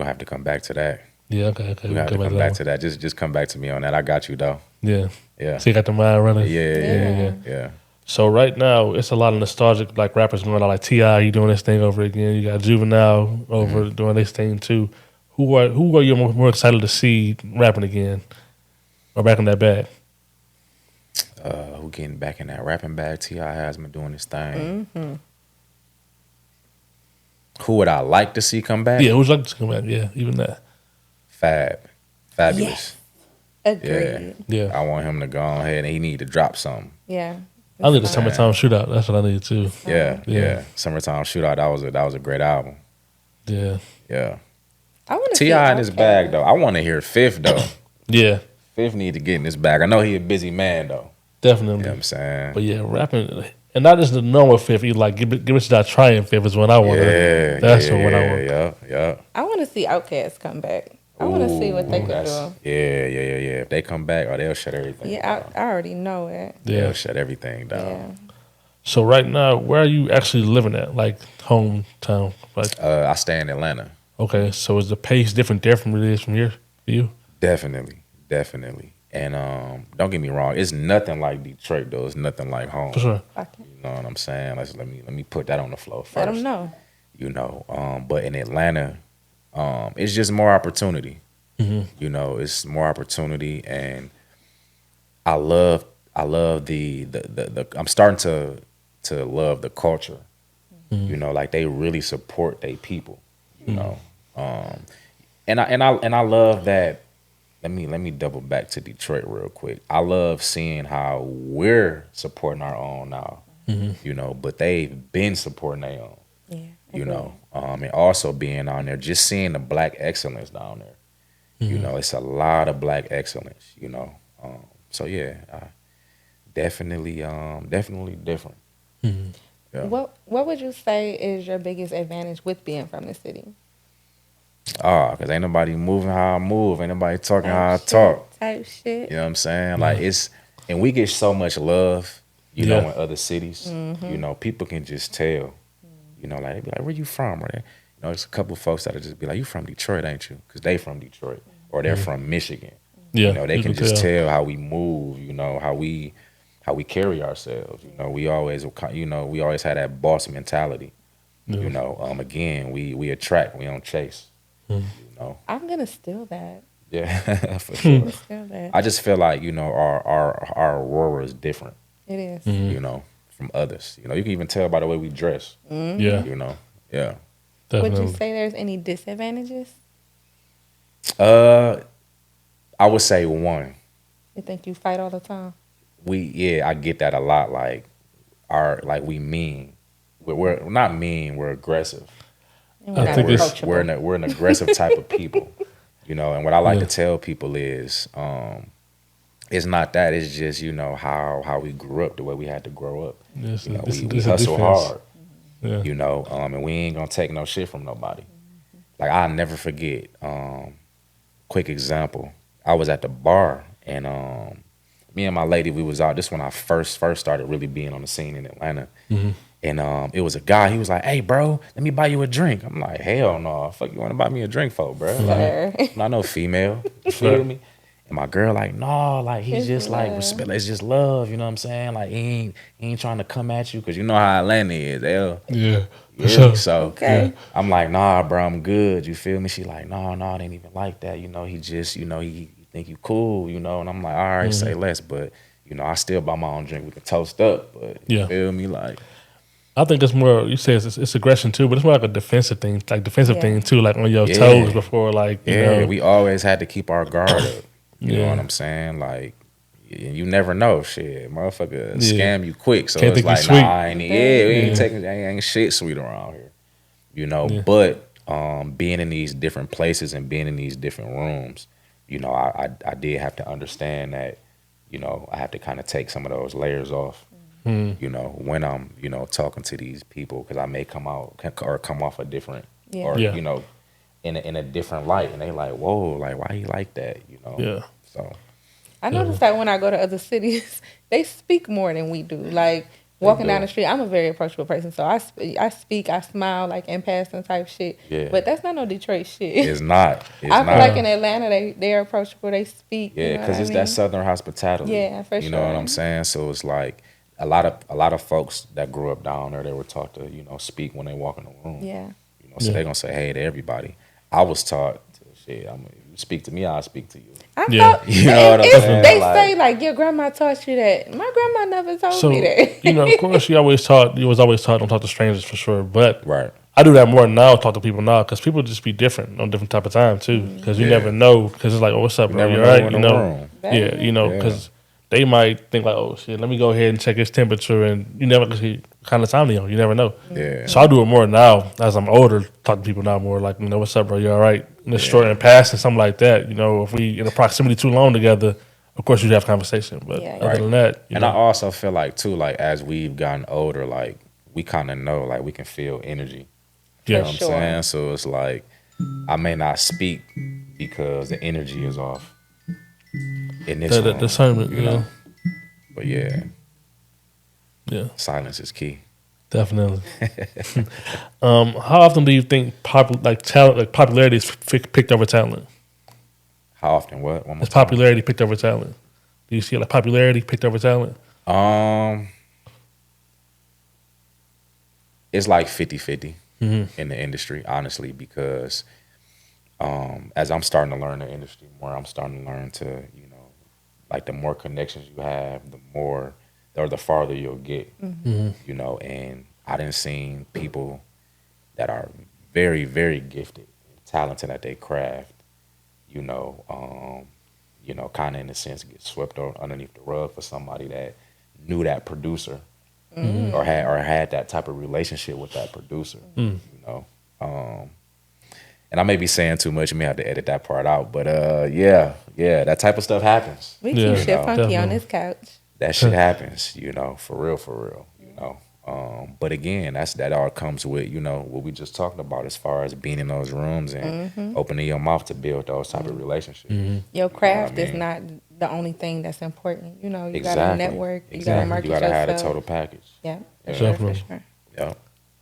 S2: have to come back to that.
S5: Yeah, okay.
S2: We have to come back to that. Just come back to me on that. I got you though.
S5: Yeah.
S2: Yeah.
S5: So you got the mind running.
S2: Yeah.
S5: So right now, it's a lot of nostalgic like rappers going on, like T.I., you doing this thing over again. You got Juvenile over doing this thing too. Who are you more excited to see rapping again, or back in that bag?
S2: Who getting back in that rapping bag? T.I. has been doing this thing. Who would I like to see come back?
S5: Yeah, who's like to come back? Yeah, even that.
S2: Fabulous.
S1: Agreed.
S5: Yeah.
S2: I want him to go ahead and he need to drop something.
S1: Yeah.
S5: I need the Summertime Shootout. That's what I need too.
S2: Yeah. Summertime Shootout. That was a great album.
S5: Yeah.
S1: I want to see
S2: T.I. in his
S1: Outkast.
S2: bag though. I want to hear Fifth though.
S5: Yeah.
S2: Fifth need to get in his bag. I know he a busy man though.
S5: Definitely.
S2: You know what I'm saying?
S5: But yeah, rapping, and not just the normal Fifth. Either like give it that trying Fifth is what I want. That's what I want.
S2: Yeah.
S1: I want to see Outkast come back. I want to see what they could do.
S2: Yeah. If they come back, they'll shut everything.
S1: Yeah, I already know it.
S2: They'll shut everything down.
S1: Yeah.
S5: So right now, where are you actually living at? Like hometown? Like
S2: I stay in Atlanta.
S5: okay, so is the pace different there from it is from here for you?
S2: Definitely. And don't get me wrong, it's nothing like Detroit though. It's nothing like home.
S5: For sure.
S1: Okay.
S2: You know what I'm saying? Let me put that on the floor first.
S1: Let them know.
S2: But in Atlanta, it's just more opportunity. It's more opportunity, and I love the I'm starting to love the culture. Like they really support their people. And I love that. Let me double back to Detroit real quick. I love seeing how we're supporting our own now. But they've been supporting their own.
S1: Yeah.
S2: And also being on there, just seeing the black excellence down there. It's a lot of black excellence. So yeah, definitely different. Yeah.
S1: What would you say is your biggest advantage with being from the city?
S2: Because ain't nobody moving how I move. Ain't nobody talking how I talk.
S1: type shit.
S2: You know what I'm saying? Like and we get so much love, you know, in other cities. You know, people can just tell. You know, like they be like, "Where you from?" Right? You know, there's a couple of folks that'll just be like, "You from Detroit, ain't you?" Because they from Detroit or they're from Michigan.
S5: Yeah,
S2: you know, they can just tell how we move. You know, how we carry ourselves. You know, we always had that boss mentality. You know, again, we attract, we don't chase. You know,
S1: I'm gonna steal that.
S2: yeah, for sure.
S1: Steal that.
S2: I just feel like, you know, our aurora is different.
S1: It is.
S2: You know, from others. You know, you can even tell by the way we dress.
S5: Yeah,
S2: You know, yeah.
S5: definitely.
S1: Would you say there's any disadvantages?
S2: I would say one.
S1: You think you fight all the time?
S2: I get that a lot. Like we mean. We're not mean. We're aggressive.
S1: And
S5: I
S1: not
S5: think
S1: approachable.
S2: We're an aggressive type of people. You know, and what I like to tell people is, it's not that. It's just, you know, how we grew up, the way we had to grow up.
S5: Yes,
S2: You know,
S5: this
S2: we
S5: is a
S2: hustle
S5: difference.
S2: hard.
S5: Yeah.
S2: You know, and we ain't gonna take no shit from nobody. Like, I'll never forget. Quick example. I was at the bar, and me and my lady, we was out. This when I first started really being on the scene in Atlanta. And it was a guy. He was like, "Hey, bro, let me buy you a drink." I'm like, "Hell no, fuck you want to buy me a drink for, bro? Like, I'm not no female. You feel me?" And my girl like, "No, like he's just like respect. It's just love. You know what I'm saying? Like he ain't trying to come at you because you know how Atlanta is.
S5: Yeah, for
S2: Yeah,
S5: sure.
S2: so
S1: Okay.
S2: I'm like, "Nah, bro, I'm good." You feel me? She like, "No, it ain't even like that. You know, he just, you know, he think you cool, you know." And I'm like, "All right, say less, but you know, I still buy my own drink. We can toast up, but you feel me? Like,
S5: I think it's more. You say it's aggression too, but it's more like a defensive thing, thing too, like on your
S2: Yeah.
S5: toes before, like you
S2: yeah,
S5: know.
S2: we always had to keep our guard up. You know
S5: Yeah.
S2: what I'm saying? Like, you never know, shit, motherfucker,
S5: Yeah.
S2: scam you quick. So
S5: Can't
S2: it's
S5: think you
S2: like,
S5: sweet.
S2: nah, I ain't, we ain't taking, ain't shit sweet around here. You know, but being in these different places and being in these different rooms, you know, I did have to understand that, you know, I have to kind of take some of those layers off. You know, when I'm, you know, talking to these people, because I may come off a different, or
S5: Yeah.
S2: you know, in a different light, and they like, "Whoa, like why you like that?" You know.
S5: Yeah.
S2: So
S1: I noticed that when I go to other cities, they speak more than we do. Like walking down the street, I'm a very approachable person, so I speak, I smile, like in passing type shit.
S2: Yeah.
S1: But that's not no Detroit shit.
S2: it's not. It's
S1: I
S2: not.
S1: feel like in Atlanta, they're approachable, they speak.
S2: Yeah,
S1: you know
S2: because
S1: what
S2: it's
S1: I
S2: that
S1: mean?
S2: Southern hospitality.
S1: Yeah, for
S2: You know what
S1: sure.
S2: I'm saying? So it's like a lot of folks that grew up down there, they were taught to, you know, speak when they walk in the room.
S1: Yeah.
S2: You know, so they're gonna say hey to everybody. I was taught to shit. You speak to me, I'll speak to you.
S1: I
S5: Yeah.
S1: thought
S2: You know what I'm saying?
S1: they
S2: Like-
S1: say like your grandma taught you that. My grandma never told
S5: So
S1: me that.
S5: you know, of course, you was always taught don't talk to strangers for sure. But
S2: Right.
S5: I do that more now. Talk to people now because people just be different on different type of time too. Because you
S2: Yeah.
S5: never know. Because it's like, oh, what's up, bro?
S2: never
S5: You
S2: know
S5: all right?
S2: in
S5: You
S2: the
S5: know,
S2: room.
S5: yeah, you know,
S2: Yeah.
S5: because they might think like, oh shit, let me go ahead and check his temperature, and you never see kind of time they on. You never know.
S2: Yeah.
S5: So I do it more now as I'm older. Talk to people now more like, you know, what's up, bro? You all right? In the store and passing something like that. You know, if we in a proximity too long together, of course you have conversation. But
S1: Yeah.
S5: other
S2: Right.
S5: than that, you
S2: And I
S5: know,
S2: also feel like too, like as we've gotten older, like we kind of know, like we can feel energy. You know
S5: yeah,
S2: what
S1: sure.
S2: I'm saying? So it's like I may not speak because the energy is off in this
S5: the
S2: room,
S5: discernment.
S2: you know. But yeah,
S5: Yeah,
S2: silence is key.
S5: definitely. How often do you think popularity is picked over talent?
S2: How often? What? One more
S5: Is
S2: time.
S5: popularity picked over talent? Do you see like popularity picked over talent?
S2: It's like 50-50 in the industry, honestly, because as I'm starting to learn the industry more, I'm starting to learn to, you know, like the more connections you have, the more or the farther you'll get, you know. And I done seen people that are very, very gifted and talented at their craft, you know, kind of in a sense get swept underneath the rug for somebody that knew that producer or had that type of relationship with that producer, you know. And I may be saying too much. You may have to edit that part out. But yeah, that type of stuff happens.
S1: We
S5: Yeah.
S1: keep shit
S2: No,
S1: funky on
S5: definitely.
S1: this couch.
S2: That shit happens, you know, for real, you know. But again, that all comes with, you know, what we just talked about as far as being in those rooms and opening your mouth to build those type of relationships.
S1: Your craft
S2: I mean?
S1: is not the only thing that's important. You know, you
S2: Exactly.
S1: gotta network, you gotta
S2: Exactly.
S1: market
S2: You gotta
S1: yourself.
S2: have the total package.
S1: Yeah, for
S2: Yeah.
S1: sure, for
S5: Definitely.
S1: sure.
S2: Yeah.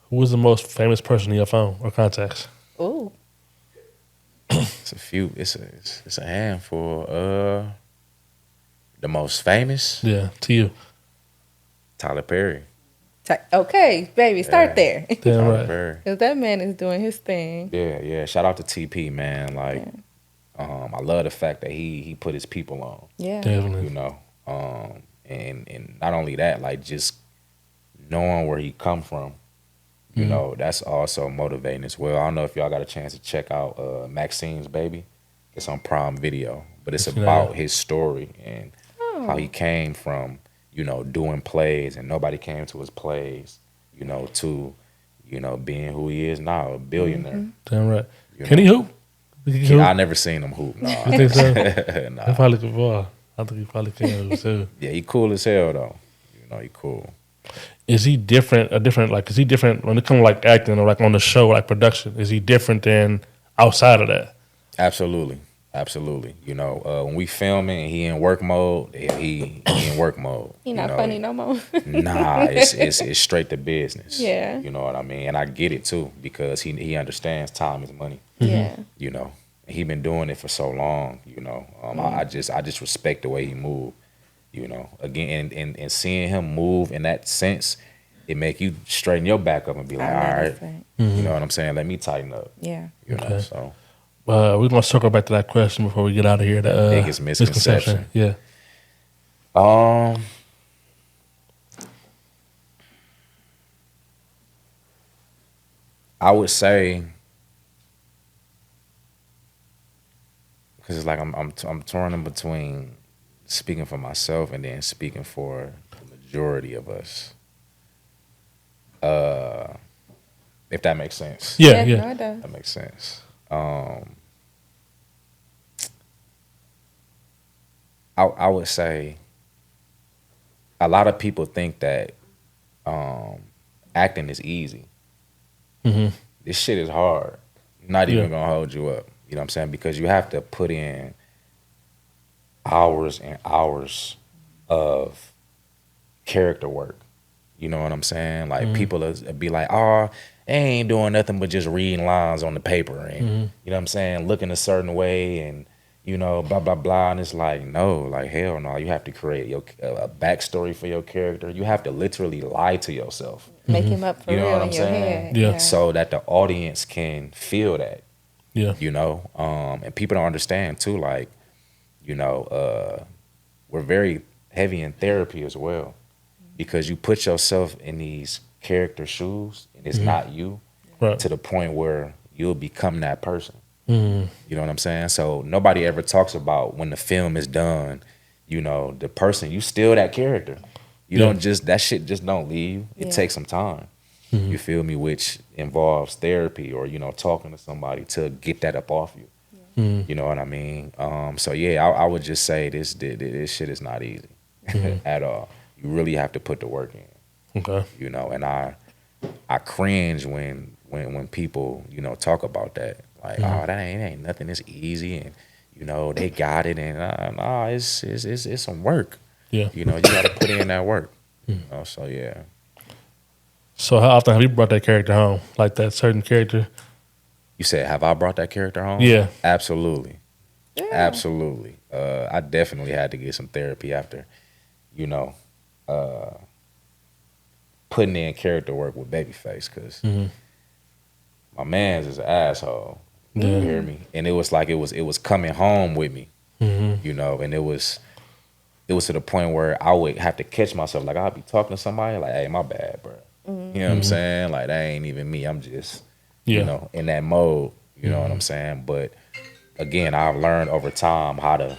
S5: Who was the most famous person in your phone or contacts?
S1: Ooh,
S2: It's a few. It's a handful. The most famous,
S5: Yeah, to you.
S2: Tyler Perry.
S1: okay, baby, start there.
S5: Damn
S2: Tyler
S5: right.
S2: Perry.
S1: Cause that man is doing his thing.
S2: Yeah. Shout out to TP, man. Like, I love the fact that he put his people on.
S1: Yeah,
S5: Definitely.
S2: You know, and not only that, like just knowing where he come from. You know, that's also motivating as well. I don't know if y'all got a chance to check out Maxine's Baby. It's on Prime Video, but it's about his story and how he came from, you know, doing plays and nobody came to his plays, you know, to, you know, being who he is now, a billionaire.
S5: Damn right.
S2: You
S5: Can he hoop? Think he can hoop?
S2: I never seen him hoop. No,
S5: You think so?
S2: nah.
S5: He probably could ball. I think he probably can hoop too.
S2: Yeah, he cool as hell though. You know, he cool.
S5: Is he different? Is he different when it comes to like acting or like on the show, like production? Is he different than outside of that?
S2: Absolutely. You know, when we filming and he in work mode, he in work mode.
S1: he not funny no more.
S2: Nah, it's straight to business.
S1: Yeah.
S2: You know what I mean? And I get it too, because he understands time is money.
S1: Yeah,
S2: You know. And he been doing it for so long, you know. I just respect the way he moved. You know. Again, and seeing him move in that sense, it make you straighten your back up and be like, all right, you know what I'm saying? Let me tighten up.
S1: Yeah.
S2: You know, so
S5: We're gonna circle back to that question before we get out of here. The
S2: biggest misconception.
S5: Yeah.
S2: I would say, because it's like I'm torn in between speaking for myself and then speaking for the majority of us. If that makes sense.
S5: Yeah.
S1: No, it does.
S2: That makes sense. I would say a lot of people think that acting is easy. This shit is hard. Not even gonna hold you up. You know what I'm saying? Because you have to put in hours and hours of character work. You know what I'm saying? Like people be like, oh, they ain't doing nothing but just reading lines on the paper and you know what I'm saying, looking a certain way and you know, blah blah blah. And it's like, no, like hell no. You have to create a backstory for your character. You have to literally lie to yourself.
S1: Make him up for
S2: You know
S1: real
S2: what
S1: in
S2: I'm
S1: your
S2: saying?
S1: head.
S5: Yeah.
S2: So that the audience can feel that.
S5: Yeah.
S2: You know, and people don't understand too. Like, you know, we're very heavy in therapy as well, because you put yourself in these character shoes, and it's not you,
S5: Right.
S2: to the point where you'll become that person. You know what I'm saying? So nobody ever talks about when the film is done. You know, the person, you still that character. You don't just, that shit just don't leave. It takes some time. You feel me? Which involves therapy or, you know, talking to somebody to get that up off you. You know what I mean? So yeah, I would just say this shit is not easy at all. You really have to put the work in.
S5: Okay.
S2: You know, and I cringe when people, you know, talk about that. Like, oh, that ain't nothing. It's easy, and you know they got it, and nah, it's some work.
S5: Yeah.
S2: You know, you got to put in that work. You know, so yeah.
S5: So how often have you brought that character home? Like that certain character?
S2: You said, have I brought that character home?
S5: Yeah.
S2: Absolutely. Absolutely. I definitely had to get some therapy after, you know, putting in character work with Babyface, because my man's is an asshole. You hear me? And it was like it was coming home with me, you know, and it was to the point where I would have to catch myself. Like, I'd be talking to somebody, like, hey, my bad, bro. You know what I'm saying? Like, that ain't even me. I'm just, you know, in that mode. You know what I'm saying? But again, I've learned over time how to,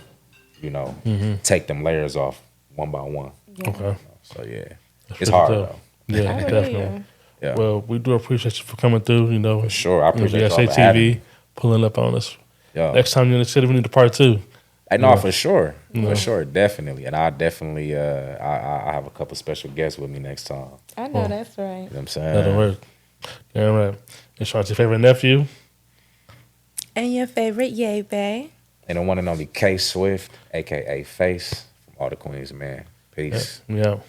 S2: you know, take them layers off one by one.
S5: Okay.
S2: So yeah, it's
S5: pretty
S2: hard
S5: tough.
S2: though.
S5: Yeah,
S1: I believe
S5: definitely.
S1: you.
S2: Yeah.
S5: Well, we do appreciate you for coming through, you know.
S2: Sure, I appreciate y'all
S5: MVSA
S2: for having
S5: TV
S2: me.
S5: pulling up on us.
S2: Yeah.
S5: Next time you're in the city, we need a part 2.
S2: I know for sure, definitely, and I definitely, I have a couple special guests with me next time.
S1: I know that's right.
S2: You know what I'm saying?
S5: That'll work. Yeah, right. And Sean's your favorite nephew?
S1: And your favorite Yea Bae?
S2: And the one and only K Swift, aka Face, from All the Queens, man. Peace.
S5: Yeah.